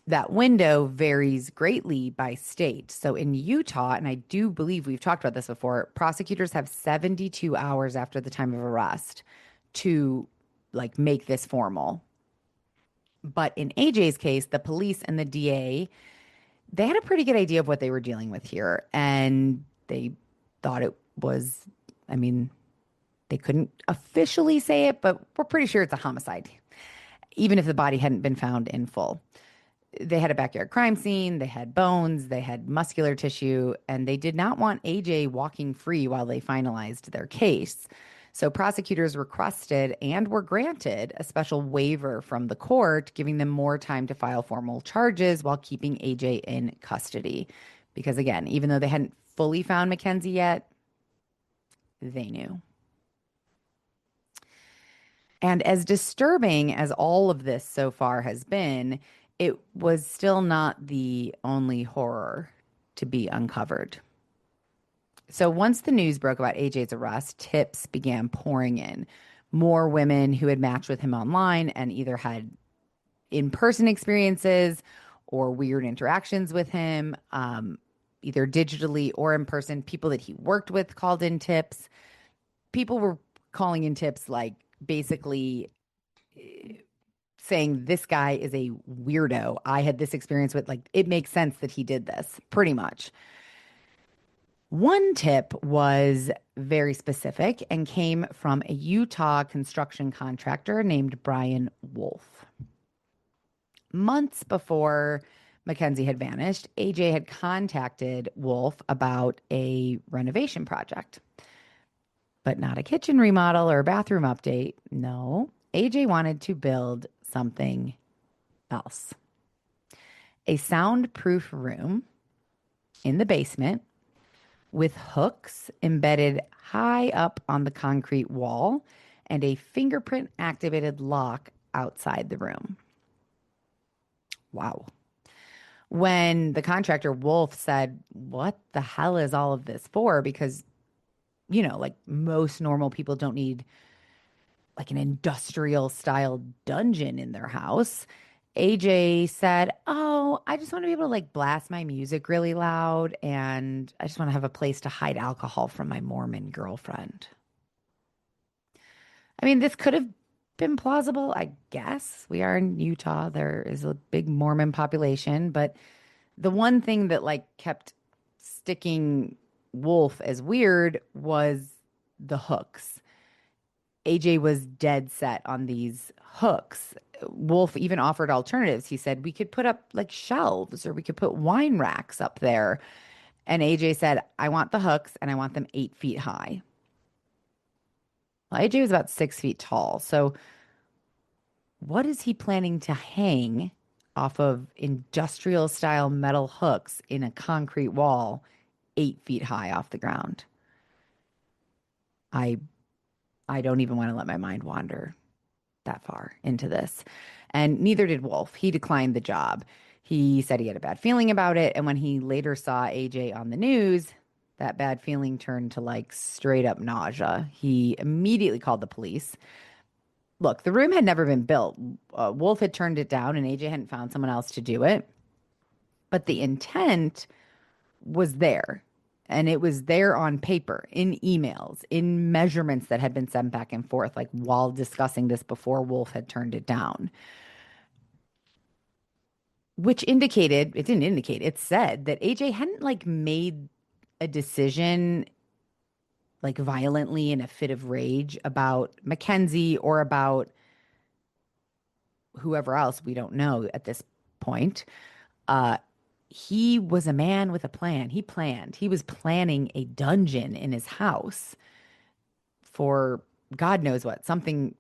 That window varies greatly by state. So in Utah, and I do believe we've talked about this before, prosecutors have 72 hours after the time of arrest to like make this formal. But in AJ's case, the police and the DA, they had a pretty good idea of what they were dealing with here. And they thought it was, I mean, they couldn't officially say it, but we're pretty sure it's a homicide, even if the body hadn't been found in full. They had a backyard crime scene, they had bones, they had muscular tissue, and they did not want AJ walking free while they finalized their case. So prosecutors requested and were granted a special waiver from the court, giving them more time to file formal charges while keeping AJ in custody. Because again, even though they hadn't fully found Mackenzie yet, they knew. And as disturbing as all of this so far has been, it was still not the only horror to be uncovered. So once the news broke about AJ's arrest, tips began pouring in. More women who had matched with him online and either had in-person experiences or weird interactions with him, either digitally or in person. People that he worked with called in tips. People were calling in tips like basically saying this guy is a weirdo. I had this experience with, like, it makes sense that he did this, pretty much. One tip was very specific and came from a Utah construction contractor named Brian Wolf. Months before Mackenzie had vanished, AJ had contacted Wolf about a renovation project, but not a kitchen remodel or a bathroom update. No, AJ wanted to build something else. A soundproof room in the basement with hooks embedded high up on the concrete wall and a fingerprint activated lock outside the room. Wow. When the contractor Wolf said, "What the hell is all of this for?" Because, you know, like most normal people don't need like an industrial style dungeon in their house, AJ said, "Oh, I just want to be able to like blast my music really loud, and I just want to have a place to hide alcohol from my Mormon girlfriend." I mean, this could have been plausible, I guess. We are in Utah. There is a big Mormon population, but the one thing that like kept sticking Wolf as weird was the hooks. AJ was dead set on these hooks. Wolf even offered alternatives. He said, we could put up like shelves or we could put wine racks up there. And AJ said, I want the hooks and I want them 8 feet high. Well, AJ was about 6 feet tall. So what is he planning to hang off of industrial style metal hooks in a concrete wall 8 feet high off the ground? I don't even want to let my mind wander that far into this. And neither did Wolf. He declined the job. He said he had a bad feeling about it. And when he later saw AJ on the news, that bad feeling turned to like straight up nausea. He immediately called the police. Look, the room had never been built. Wolf had turned it down and AJ hadn't found someone else to do it. But the intent was there. And it was there on paper, in emails, in measurements that had been sent back and forth, like while discussing this before Wolf had turned it down. Which indicated, it didn't indicate, it said that AJ hadn't like made a decision like violently in a fit of rage about Mackenzie or about whoever else we don't know at this point. He was a man with a plan. He planned. He was planning a dungeon in his house for God knows what, something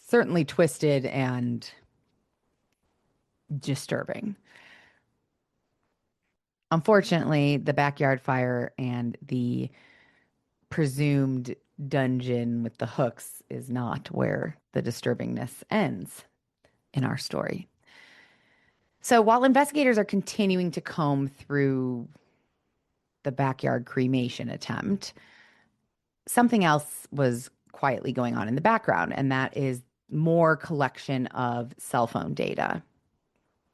certainly twisted and disturbing. Unfortunately, the backyard fire and the presumed dungeon with the hooks is not where the disturbingness ends in our story. So while investigators are continuing to comb through the backyard cremation attempt, something else was quietly going on in the background, and that is more collection of cell phone data.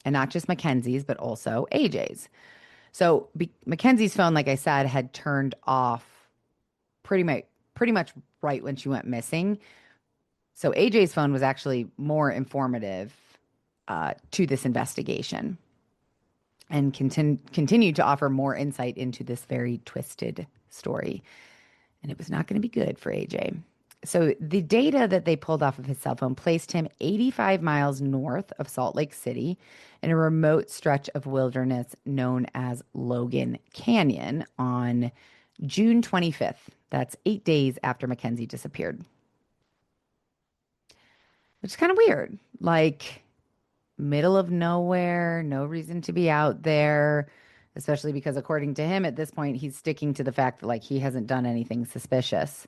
And not just Mackenzie's, but also AJ's. So Mackenzie's phone, like I said, had turned off pretty much right when she went missing. So AJ's phone was actually more informative to this investigation and continued to offer more insight into this very twisted story. And it was not going to be good for AJ. So the data that they pulled off of his cell phone placed him 85 miles north of Salt Lake City in a remote stretch of wilderness known as Logan Canyon on June 25th. That's 8 days after Mackenzie disappeared. Which is kind of weird. Like, middle of nowhere, no reason to be out there, especially because according to him at this point, he's sticking to the fact that like he hasn't done anything suspicious.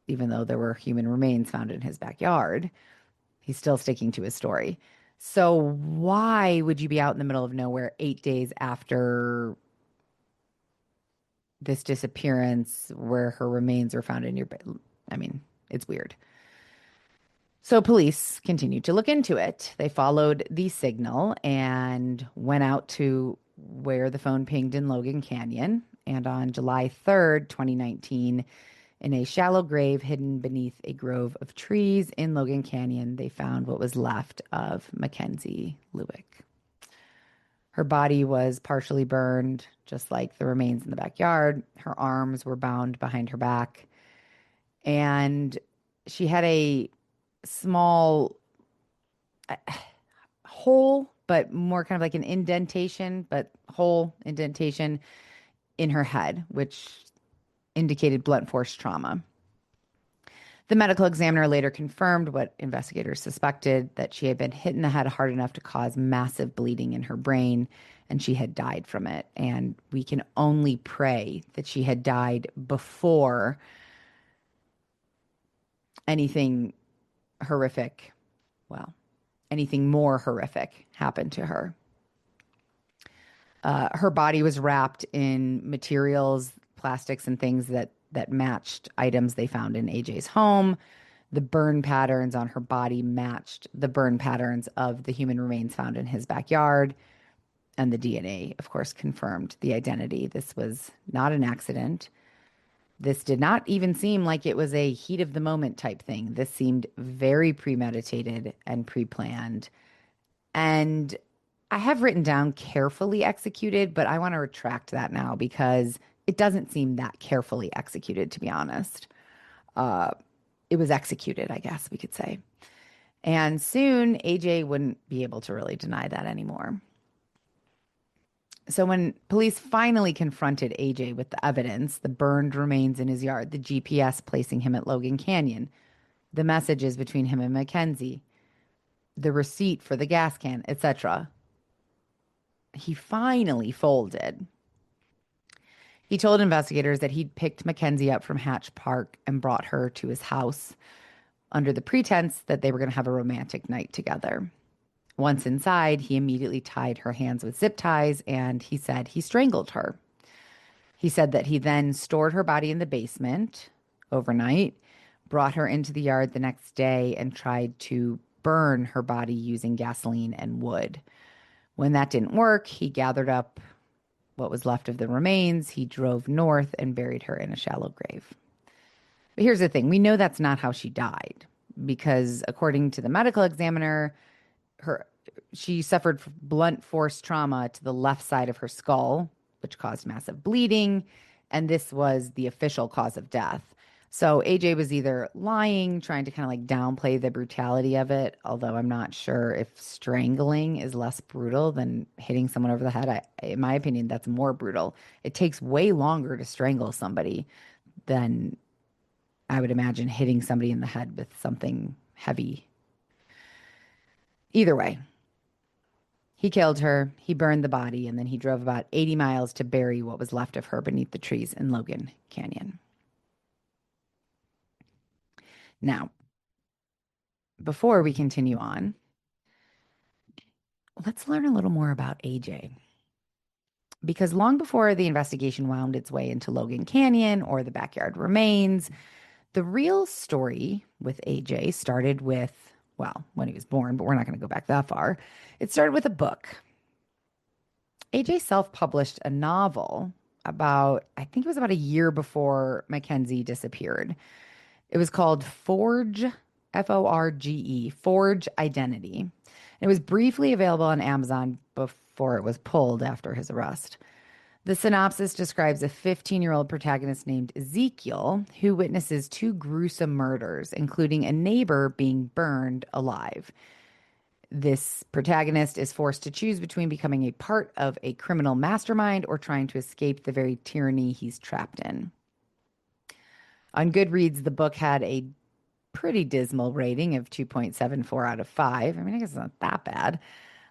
Even though there were human remains found in his backyard, he's still sticking to his story. So why would you be out in the middle of nowhere 8 days after this disappearance where her remains were found in your bed? I mean, it's weird. So police continued to look into it. They followed the signal and went out to where the phone pinged in Logan Canyon. And on July 3rd, 2019, in a shallow grave hidden beneath a grove of trees in Logan Canyon, they found what was left of Mackenzie Lueck. Her body was partially burned, just like the remains in the backyard. Her arms were bound behind her back. And she had a small hole, but more kind of like an indentation, but hole indentation in her head, which indicated blunt force trauma. The medical examiner later confirmed what investigators suspected, that she had been hit in the head hard enough to cause massive bleeding in her brain, and she had died from it. And we can only pray that she had died before anything horrific, well, anything more horrific happened to her. Her body was wrapped in materials, plastics, and things that matched items they found in AJ's home. The burn patterns on her body matched the burn patterns of the human remains found in his backyard. And the DNA, of course, confirmed the identity. This was not an accident. This did not even seem like it was a heat of the moment type thing. This seemed very premeditated and pre-planned. And I have written down carefully executed, but I want to retract that now because it doesn't seem that carefully executed, to be honest. It was executed, I guess we could say. And soon AJ wouldn't be able to really deny that anymore. So when police finally confronted AJ with the evidence, the burned remains in his yard, the GPS placing him at Logan Canyon, the messages between him and Mackenzie, the receipt for the gas can, etc., he finally folded. He told investigators that he'd picked Mackenzie up from Hatch Park and brought her to his house under the pretense that they were going to have a romantic night together. Once inside, he immediately tied her hands with zip ties, and he said he strangled her. He said that he then stored her body in the basement overnight, brought her into the yard the next day, and tried to burn her body using gasoline and wood. When that didn't work, he gathered up what was left of the remains. He drove north and buried her in a shallow grave. But here's the thing. We know that's not how she died because according to the medical examiner, she suffered blunt force trauma to the left side of her skull, which caused massive bleeding, and this was the official cause of death. So AJ was either lying, trying to kind of like downplay the brutality of it, although I'm not sure if strangling is less brutal than hitting someone over the head. In my opinion, that's more brutal. It takes way longer to strangle somebody than I would imagine hitting somebody in the head with something heavy. Either way, he killed her, he burned the body, and then he drove about 80 miles to bury what was left of her beneath the trees in Logan Canyon. Now, before we continue on, let's learn a little more about AJ. Because long before the investigation wound its way into Logan Canyon or the backyard remains, the real story with AJ started with, well, when he was born, but we're not going to go back that far. It started with a book. AJ self-published a novel I think it was about a year before Mackenzie disappeared. It was called Forge, Forge, Forge Identity. It was briefly available on Amazon before it was pulled after his arrest. The synopsis describes a 15-year-old protagonist named Ezekiel who witnesses two gruesome murders, including a neighbor being burned alive. This protagonist is forced to choose between becoming a part of a criminal mastermind or trying to escape the very tyranny he's trapped in. On Goodreads, the book had a pretty dismal rating of 2.74 out of 5. I mean, I guess it's not that bad.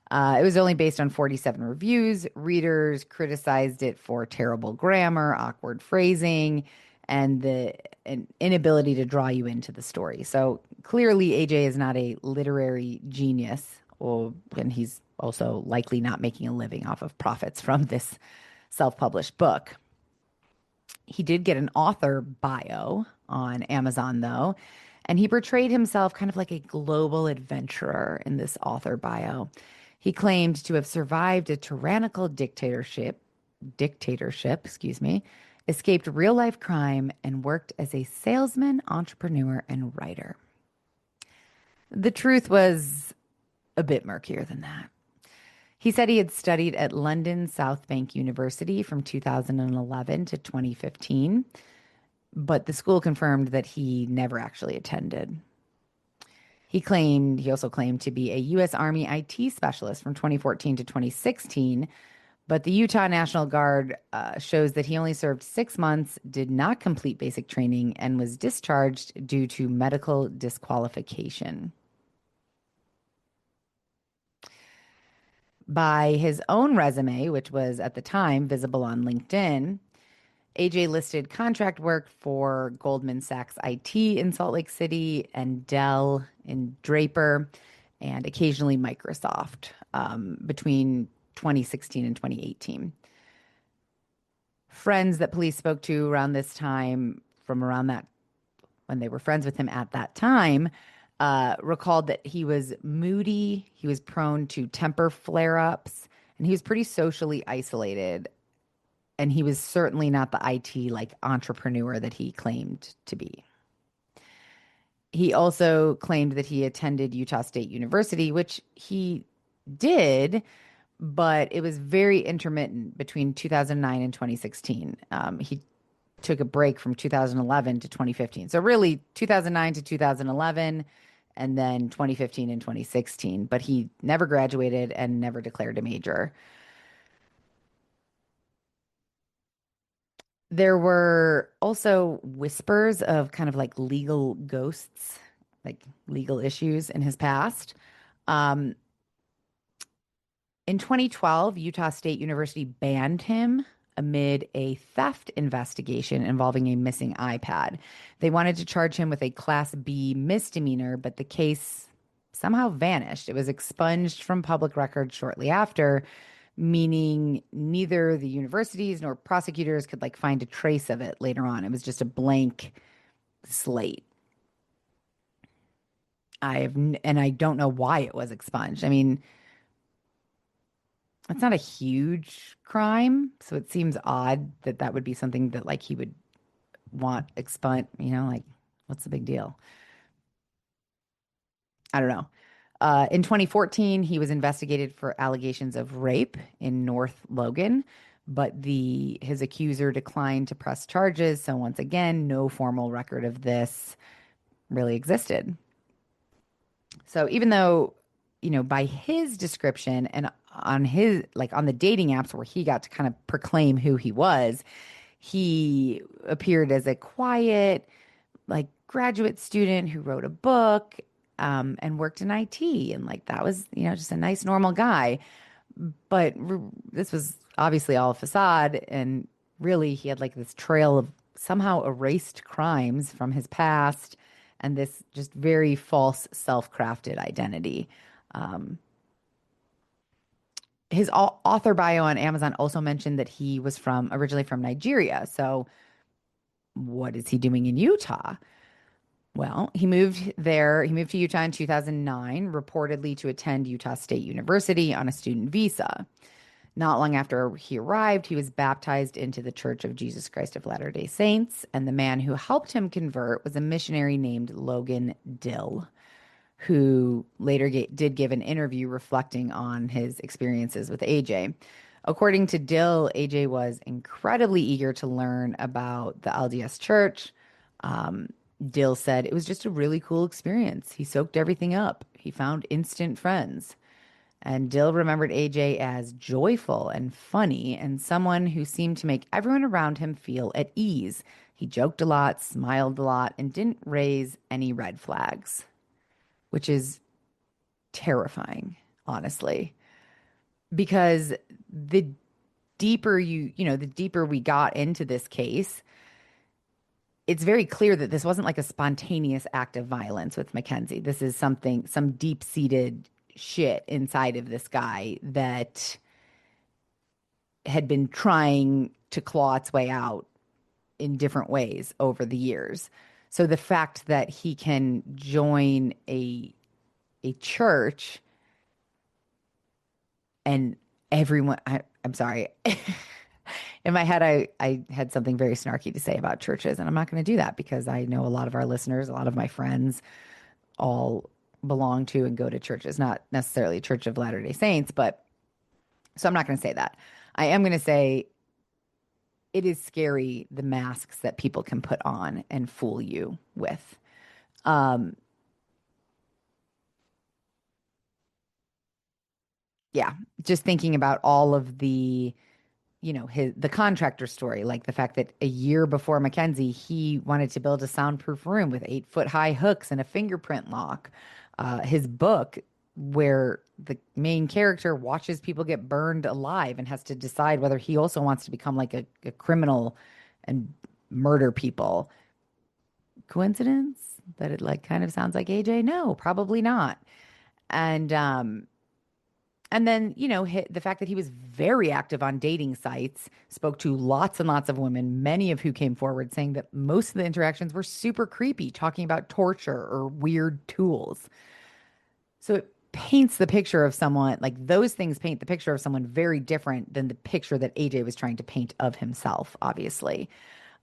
It was only based on 47 reviews. Readers criticized it for terrible grammar, awkward phrasing, and an inability to draw you into the story. So clearly, AJ is not a literary genius, and he's also likely not making a living off of profits from this self-published book. He did get an author bio on Amazon, though, and he portrayed himself kind of like a global adventurer in this author bio. He claimed to have survived a tyrannical dictatorship, escaped real-life crime, and worked as a salesman, entrepreneur, and writer. The truth was a bit murkier than that. He said he had studied at London South Bank University from 2011 to 2015, but the school confirmed that he never actually attended. He also claimed to be a U.S. Army IT specialist from 2014 to 2016, but the Utah National Guard shows that he only served 6 months, did not complete basic training, and was discharged due to medical disqualification. By his own resume, which was at the time visible on LinkedIn, AJ listed contract work for Goldman Sachs IT in Salt Lake City and Dell in Draper, and occasionally Microsoft between 2016 and 2018. Friends that police spoke to around this time, from around that, when they were friends with him at that time, recalled that he was moody, he was prone to temper flare-ups, and he was pretty socially isolated. And he was certainly not the IT entrepreneur that he claimed to be. He also claimed that he attended Utah State University, which he did, but it was very intermittent between 2009 and 2016. He took a break from 2011 to 2015. So really 2009 to 2011, and then 2015 and 2016. But he never graduated and never declared a major. There were also whispers of kind of like legal ghosts, like legal issues in his past. In 2012, Utah State University banned him amid a theft investigation involving a missing iPad. They wanted to charge him with a Class B misdemeanor, but the case somehow vanished. It was expunged from public record shortly after meaning neither the universities nor prosecutors could like find a trace of it later on. It was just a blank slate. And I don't know why it was expunged. I mean, it's not a huge crime, so it seems odd that that would be something that like he would want expunged, like what's the big deal? I don't know. In 2014, he was investigated for allegations of rape in North Logan, but his accuser declined to press charges. So once again, no formal record of this really existed. So even though, by his description and on his like on the dating apps where he got to kind of proclaim who he appeared as a quiet, like graduate student who wrote a book and worked in IT. And like that was, just a nice, normal guy. But this was obviously all a facade. And really, he had like this trail of somehow erased crimes from his past and this just very false, self crafted identity. Um, his author bio on Amazon also mentioned that he was originally from Nigeria. So, what is he doing in Utah? Well, he moved there. He moved to Utah in 2009, reportedly to attend Utah State University on a student visa. Not long after he arrived, he was baptized into the Church of Jesus Christ of Latter-day Saints, and the man who helped him convert was a missionary named Logan Dill, who later did give an interview reflecting on his experiences with AJ. According to Dill, AJ was incredibly eager to learn about the LDS Church. Dill said it was just a really cool experience. He soaked everything up. He found instant friends. And Dill remembered AJ as joyful and funny and someone who seemed to make everyone around him feel at ease. He joked a lot, smiled a lot, and didn't raise any red flags, which is terrifying, honestly, because the deeper the deeper we got into this case, it's very clear that this wasn't like a spontaneous act of violence with Mackenzie. This is some deep-seated shit inside of this guy that had been trying to claw its way out in different ways over the years. So the fact that he can join a church and everyone, I'm sorry. In my head, I had something very snarky to say about churches, and I'm not going to do that because I know a lot of our listeners, a lot of my friends all belong to and go to churches, not necessarily Church of Latter-day Saints, but so I'm not going to say that. I am going to say it is scary, the masks that people can put on and fool you with. Yeah, just thinking about all of the the contractor story, like the fact that a year before Mackenzie, he wanted to build a soundproof room with 8-foot high hooks and a fingerprint lock. His book, where the main character watches people get burned alive and has to decide whether he also wants to become like a criminal and murder people. Coincidence that it like kind of sounds like AJ? No, probably not. And then, the fact that he was very active on dating sites, spoke to lots and lots of women, many of who came forward saying that most of the interactions were super creepy, talking about torture or weird tools. So it paints the picture of someone, like those things paint the picture of someone very different than the picture that AJ was trying to paint of himself, obviously.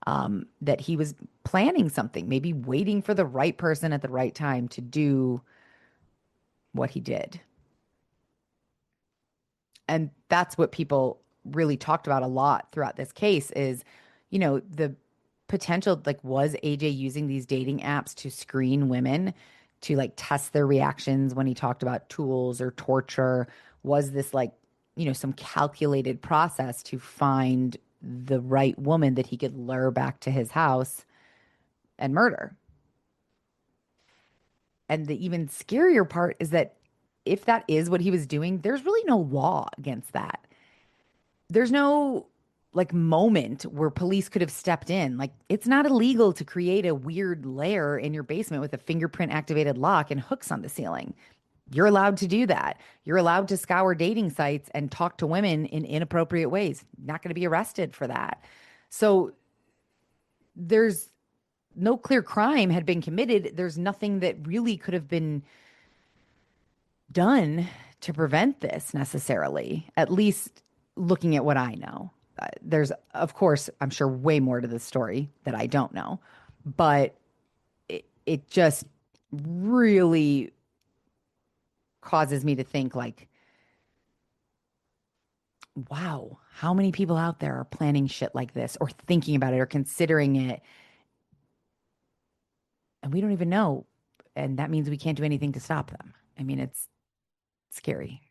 That he was planning something, maybe waiting for the right person at the right time to do what he did. And that's what people really talked about a lot throughout this case is, the potential, like, was AJ using these dating apps to screen women, to like test their reactions when he talked about tools or torture? Was this like, some calculated process to find the right woman that he could lure back to his house and murder? And the even scarier part is that if that is what he was doing, there's really no law against that. There's no like moment where police could have stepped in. Like it's not illegal to create a weird lair in your basement with a fingerprint activated lock and hooks on the ceiling. You're allowed to do that. You're allowed to scour dating sites and talk to women in inappropriate ways. Not going to be arrested for that. So there's no clear crime had been committed. There's nothing that really could have been done to prevent this necessarily, at least looking at what I know. There's, of course, I'm sure way more to this story that I don't know, but it just really causes me to think like, wow, how many people out there are planning shit like this or thinking about it or considering it? And we don't even know. And that means we can't do anything to stop them. I mean, it's scary.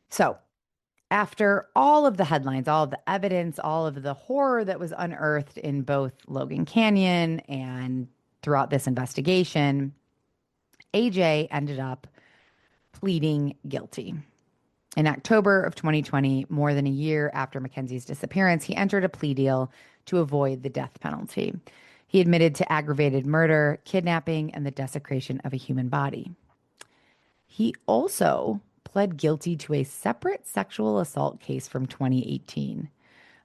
So, after all of the headlines, all of the evidence, all of the horror that was unearthed in both Logan Canyon and throughout this investigation, AJ ended up pleading guilty. In October of 2020, more than a year after Mackenzie's disappearance, he entered a plea deal to avoid the death penalty. He admitted to aggravated murder, kidnapping, and the desecration of a human body. He also pled guilty to a separate sexual assault case from 2018.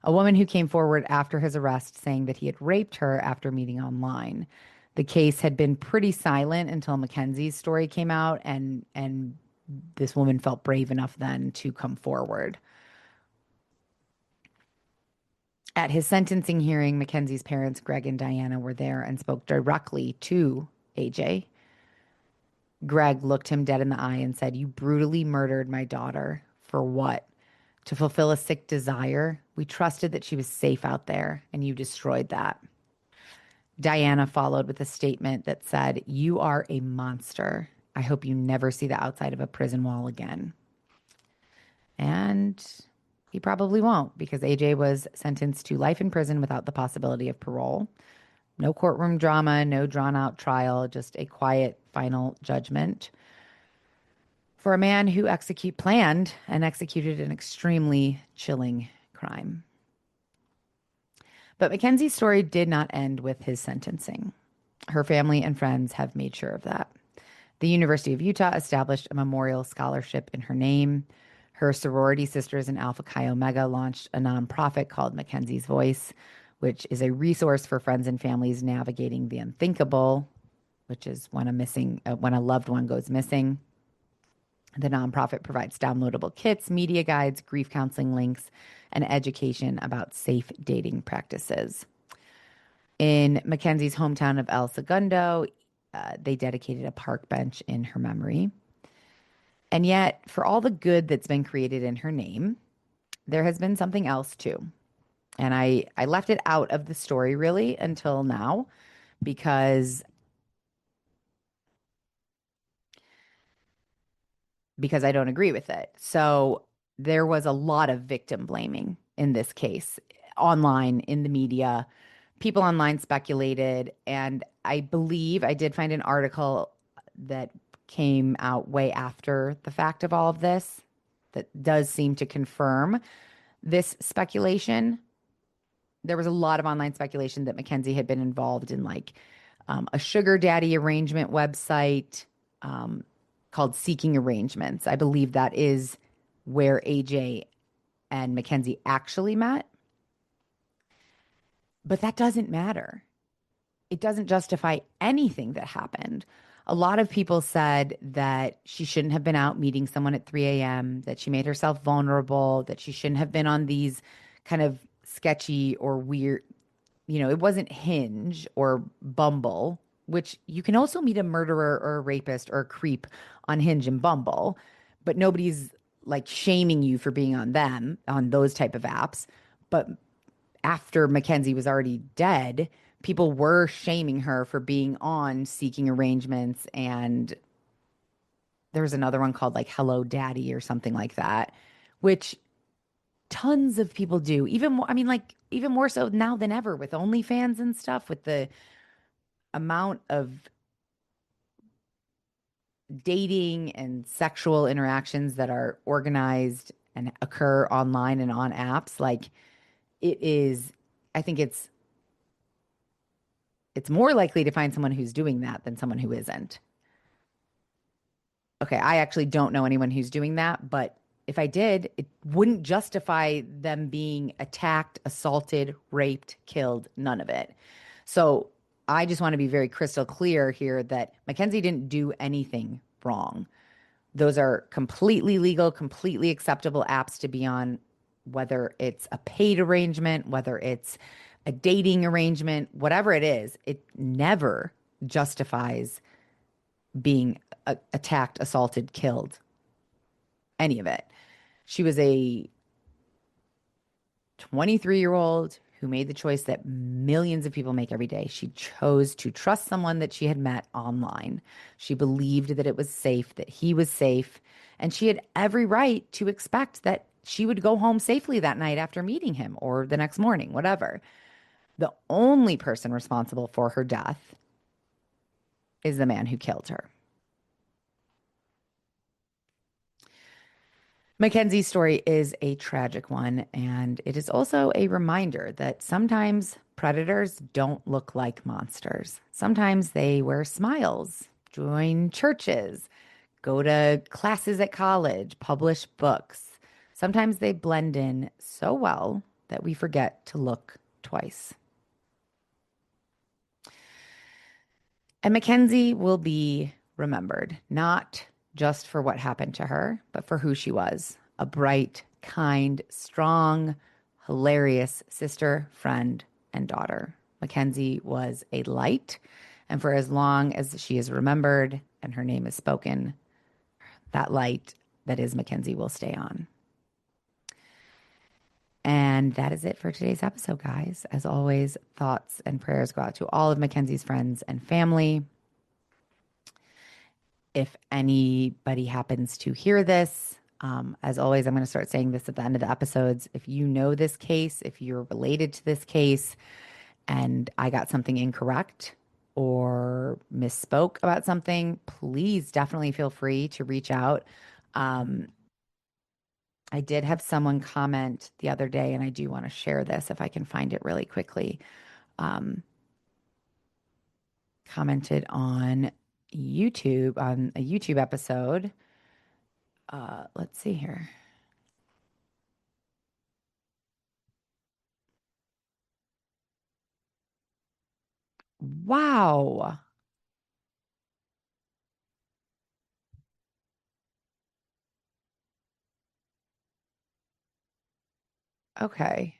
A woman who came forward after his arrest saying that he had raped her after meeting online. The case had been pretty silent until Mackenzie's story came out, and this woman felt brave enough then to come forward. At his sentencing hearing, Mackenzie's parents, Greg and Diana, were there and spoke directly to AJ. Greg looked him dead in the eye and said, "You brutally murdered my daughter. For what? To fulfill a sick desire? We trusted that she was safe out there, and you destroyed that." Diana followed with a statement that said, "You are a monster. I hope you never see the outside of a prison wall again." And he probably won't, because AJ was sentenced to life in prison without the possibility of parole. No courtroom drama, no drawn-out trial, just a quiet final judgment for a man who planned and executed an extremely chilling crime. But Mackenzie's story did not end with his sentencing. Her family and friends have made sure of that. The University of Utah established a memorial scholarship in her name. Her sorority sisters in Alpha Chi Omega launched a nonprofit called Mackenzie's Voice, which is a resource for friends and families navigating the unthinkable, which is when a loved one goes missing. The nonprofit provides downloadable kits, media guides, grief counseling links, and education about safe dating practices. In Mackenzie's hometown of El Segundo, they dedicated a park bench in her memory. And yet, for all the good that's been created in her name, there has been something else too. And I left it out of the story really until now because I don't agree with it. So there was a lot of victim blaming in this case, online, in the media. People online speculated, and I believe I did find an article that came out way after the fact of all of this that does seem to confirm this speculation. There was a lot of online speculation that Mackenzie had been involved in a sugar daddy arrangement website called Seeking Arrangements. I believe that is where AJ and Mackenzie actually met. But that doesn't matter. It doesn't justify anything that happened. A lot of people said that she shouldn't have been out meeting someone at 3 a.m., that she made herself vulnerable, that she shouldn't have been on these kind of sketchy or weird, it wasn't Hinge or Bumble, which you can also meet a murderer or a rapist or a creep on Hinge and Bumble, but nobody's shaming you for being on them, on those type of apps. But after Mackenzie was already dead, people were shaming her for being on Seeking Arrangements, and there was another one called Hello Daddy or something like that, which tons of people do. Even more, even more so now than ever with OnlyFans and stuff, with the amount of dating and sexual interactions that are organized and occur online and on apps. I think it's more likely to find someone who's doing that than someone who isn't. Okay, I actually don't know anyone who's doing that, but if I did, it wouldn't justify them being attacked, assaulted, raped, killed, none of it. So I just want to be very crystal clear here that Mackenzie didn't do anything wrong. Those are completely legal, completely acceptable apps to be on, whether it's a paid arrangement, whether it's a dating arrangement, whatever it is, it never justifies being attacked, assaulted, killed, any of it. She was a 23-year-old who made the choice that millions of people make every day. She chose to trust someone that she had met online. She believed that it was safe, that he was safe, and she had every right to expect that she would go home safely that night after meeting him or the next morning, whatever. The only person responsible for her death is the man who killed her. Mackenzie's story is a tragic one, and it is also a reminder that sometimes predators don't look like monsters. Sometimes they wear smiles, join churches, go to classes at college, publish books. Sometimes they blend in so well that we forget to look twice. And Mackenzie will be remembered, not just for what happened to her, but for who she was, a bright, kind, strong, hilarious sister, friend, and daughter. Mackenzie was a light, and for as long as she is remembered and her name is spoken, that light that is Mackenzie will stay on. And that is it for today's episode, guys. As always, thoughts and prayers go out to all of Mackenzie's friends and family. If anybody happens to hear this, as always, I'm going to start saying this at the end of the episodes. If you know this case, if you're related to this case, and I got something incorrect or misspoke about something, please definitely feel free to reach out. I did have someone comment the other day, and I do want to share this if I can find it really quickly. Commented on YouTube, on a YouTube episode. Let's see here. Wow. Okay.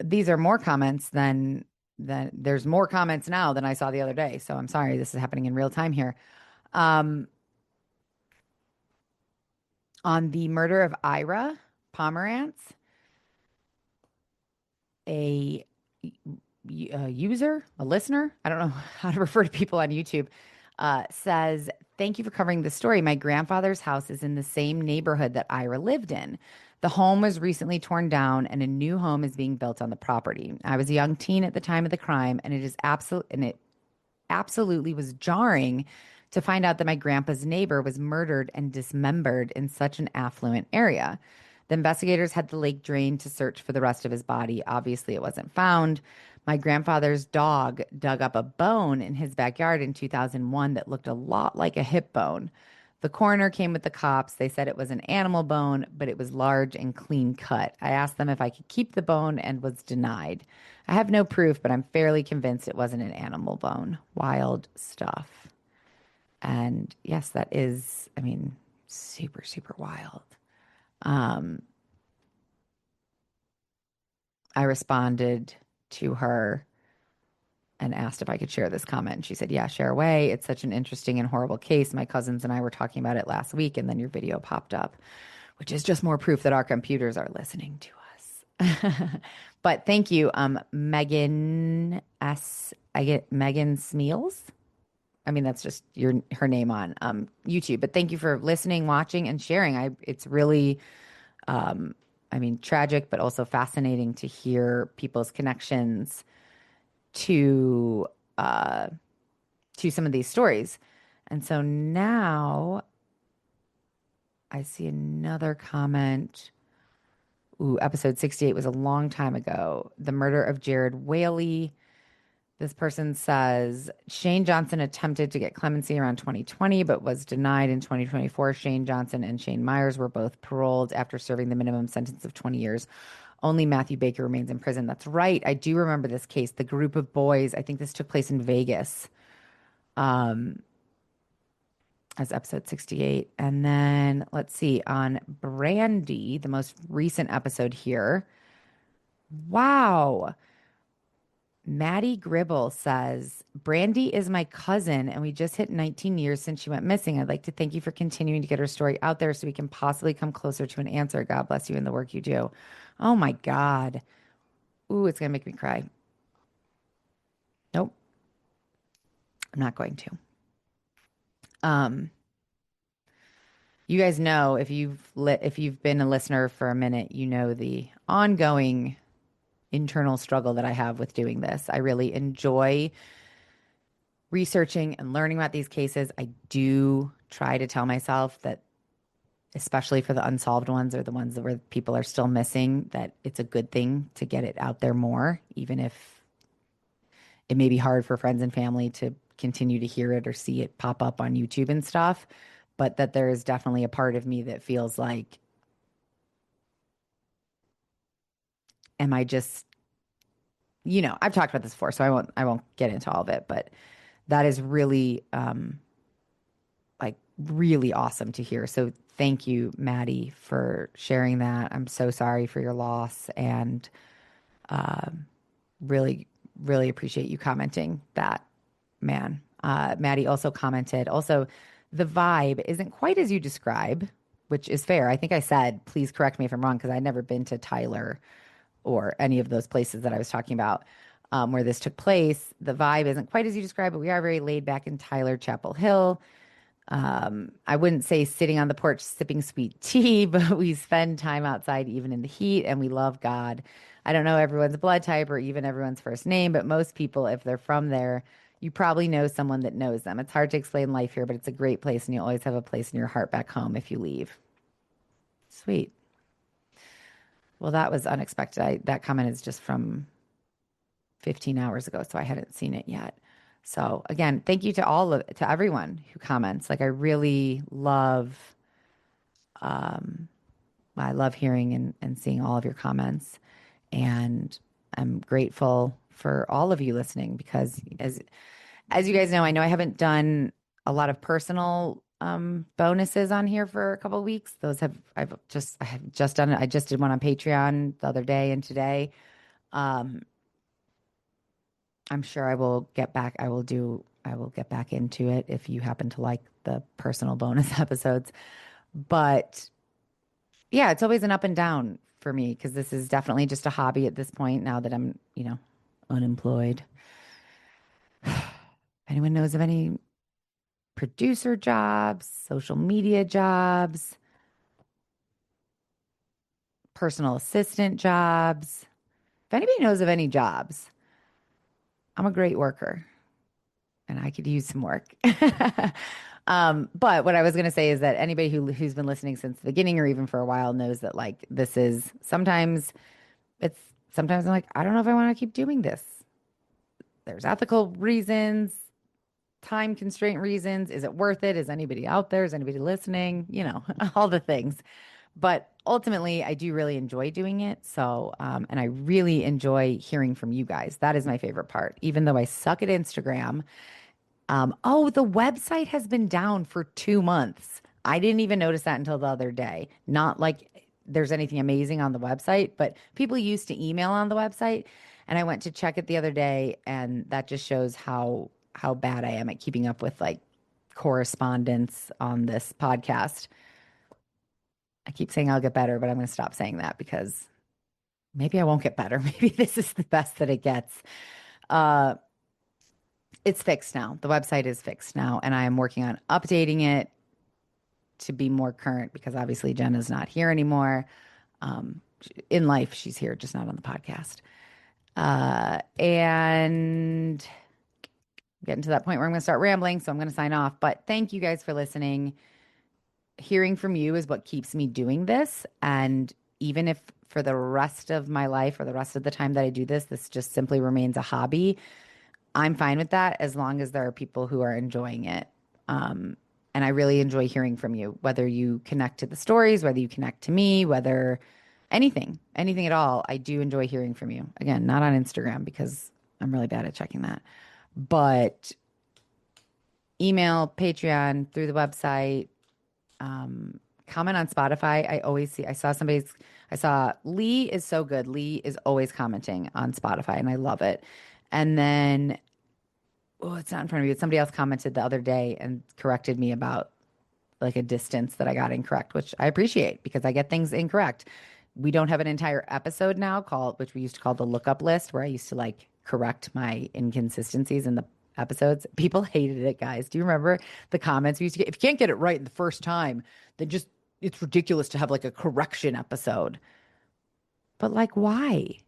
These are more comments than there's more comments now than I saw the other day. So I'm sorry, this is happening in real time here. Um, on the murder of Ira Pomerantz, a user, a listener, I don't know how to refer to people on YouTube, says, "Thank you for covering the story. My grandfather's house is in the same neighborhood that Ira lived in. The home was recently torn down and a new home is being built on the property. I was a young teen at the time of the crime, and it absolutely was jarring to find out that my grandpa's neighbor was murdered and dismembered in such an affluent area. The investigators had the lake drained to search for the rest of his body. Obviously, it wasn't found. My grandfather's dog dug up a bone in his backyard in 2001 that looked a lot like a hip bone. The coroner came with the cops. They said it was an animal bone, but it was large and clean cut. I asked them if I could keep the bone and was denied. I have no proof, but I'm fairly convinced it wasn't an animal bone. Wild stuff." And yes, that is, I mean, super, super wild. I responded to her and asked if I could share this comment. And she said, "Yeah, share away. It's such an interesting and horrible case. My cousins and I were talking about it last week, and then your video popped up," which is just more proof that our computers are listening to us. But thank you, Megan S. I get Megan Smeals. I mean, that's just her name on YouTube. But thank you for listening, watching, and sharing. It's really, tragic, but also fascinating to hear people's connections to some of these stories. And so now I see another comment. Ooh, episode 68 was a long time ago. The murder of Jared Whaley. This person says Shane Johnson attempted to get clemency around 2020, but was denied in 2024. Shane Johnson and Shane Myers were both paroled after serving the minimum sentence of 20 years. Only Matthew Baker remains in prison. That's right. I do remember this case. The group of boys, I think this took place in Vegas, as episode 68. And then let's see, on Brandy, the most recent episode here. Wow. Maddie Gribble says, Brandy is my cousin, and we just hit 19 years since she went missing. I'd like to thank you for continuing to get her story out there so we can possibly come closer to an answer. God bless you in the work you do. Oh my God. Ooh, it's going to make me cry. Nope. I'm not going to. You guys know, if you've been a listener for a minute, you know the ongoing internal struggle that I have with doing this. I really enjoy researching and learning about these cases. I do try to tell myself that, especially for the unsolved ones or the ones where people are still missing, that it's a good thing to get it out there more, even if it may be hard for friends and family to continue to hear it or see it pop up on YouTube and stuff. But that there is definitely a part of me that feels like, am I just, I've talked about this before, so I won't get into all of it, but that is really, really awesome to hear. So thank you, Maddie, for sharing that. I'm so sorry for your loss, and really, really appreciate you commenting that, man. Maddie also commented, the vibe isn't quite as you describe, which is fair. I think I said, please correct me if I'm wrong, because I'd never been to Tyler or any of those places that I was talking about where this took place. The vibe isn't quite as you described, but we are very laid back in Tyler, Chapel Hill. I wouldn't say sitting on the porch sipping sweet tea, but we spend time outside even in the heat, and we love God. I don't know everyone's blood type or even everyone's first name, but most people, if they're from there, you probably know someone that knows them. It's hard to explain life here, but it's a great place, and you always have a place in your heart back home if you leave. Sweet. Well, that was unexpected. That comment is just from 15 hours ago, so I hadn't seen it yet. So again, thank you to everyone who comments. Like, I really love, I love hearing and seeing all of your comments, and I'm grateful for all of you listening, because as you guys know I haven't done a lot of personal bonuses on here for a couple of weeks. I have just done it. I just did one on Patreon the other day and today. I'm sure I will get back. I will get back into it if you happen to like the personal bonus episodes. But yeah, it's always an up and down for me, because this is definitely just a hobby at this point now that I'm, unemployed. Anyone knows of any producer jobs, social media jobs, personal assistant jobs? If anybody knows of any jobs, I'm a great worker and I could use some work. But what I was going to say is that anybody who's been listening since the beginning or even for a while knows that, like, this is sometimes I'm like, I don't know if I want to keep doing this. There's ethical reasons, time constraint reasons. Is it worth it? Is anybody out there? Is anybody listening? All the things. But ultimately, I do really enjoy doing it. So, and I really enjoy hearing from you guys. That is my favorite part, even though I suck at Instagram. The website has been down for 2 months. I didn't even notice that until the other day. Not like there's anything amazing on the website, but people used to email on the website. And I went to check it the other day, and that just shows how bad I am at keeping up with, like, correspondence on this podcast. I keep saying I'll get better, but I'm going to stop saying that, because maybe I won't get better. Maybe this is the best that it gets. It's fixed now. The website is fixed now, and I am working on updating it to be more current, because obviously Jenna's not here anymore. In life, she's here, just not on the podcast. And getting to that point where I'm going to start rambling, so I'm going to sign off. But thank you guys for listening. Hearing from you is what keeps me doing this. And even if for the rest of my life or the rest of the time that I do this, this just simply remains a hobby, I'm fine with that as long as there are people who are enjoying it. And I really enjoy hearing from you, whether you connect to the stories, whether you connect to me, whether anything at all. I do enjoy hearing from you. Again, not on Instagram because I'm really bad at checking that, but email, Patreon, through the website, comment on Spotify. I saw Lee is so good. Lee is always commenting on Spotify and I love it. And then, it's not in front of me, but somebody else commented the other day and corrected me about like a distance that I got incorrect, which I appreciate because I get things incorrect. We don't have an entire episode now which we used to call the lookup list, where I used to like correct my inconsistencies in the episodes. People hated it, guys. Do you remember the comments we used to get? If you can't get it right the first time, then it's ridiculous to have like a correction episode. But like, why?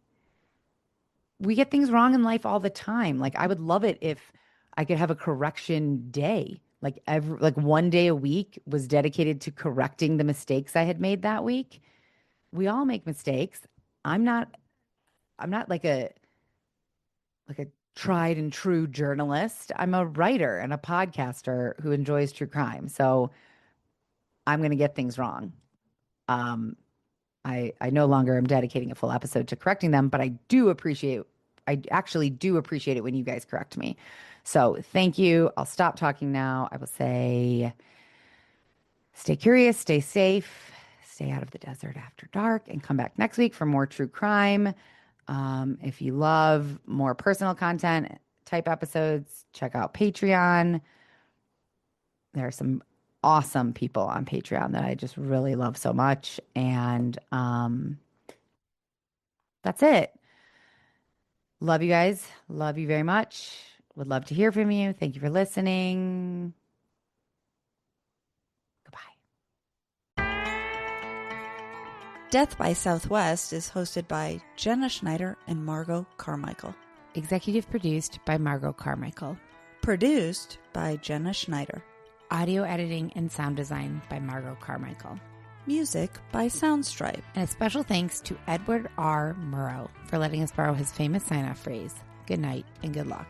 We get things wrong in life all the time. Like, I would love it if I could have a correction day. Like one day a week was dedicated to correcting the mistakes I had made that week. We all make mistakes. I'm not like a tried and true journalist. I'm a writer and a podcaster who enjoys true crime. So I'm going to get things wrong. I no longer am dedicating a full episode to correcting them, but I actually do appreciate it when you guys correct me. So thank you. I'll stop talking now. I will say, stay curious, stay safe, stay out of the desert after dark, and come back next week for more true crime. If you love more personal content type episodes, check out Patreon. There are some awesome people on Patreon that I just really love so much. And that's it. Love you guys. Love you very much. Would love to hear from you. Thank you for listening. Goodbye. Death by Southwest is hosted by Jenna Schneider and Margot Carmichael. Executive produced by Margot Carmichael. Produced by Jenna Schneider. Audio editing and sound design by Margot Carmichael. Music by Soundstripe. And a special thanks to Edward R. Murrow for letting us borrow his famous sign-off phrase, "Good night and good luck."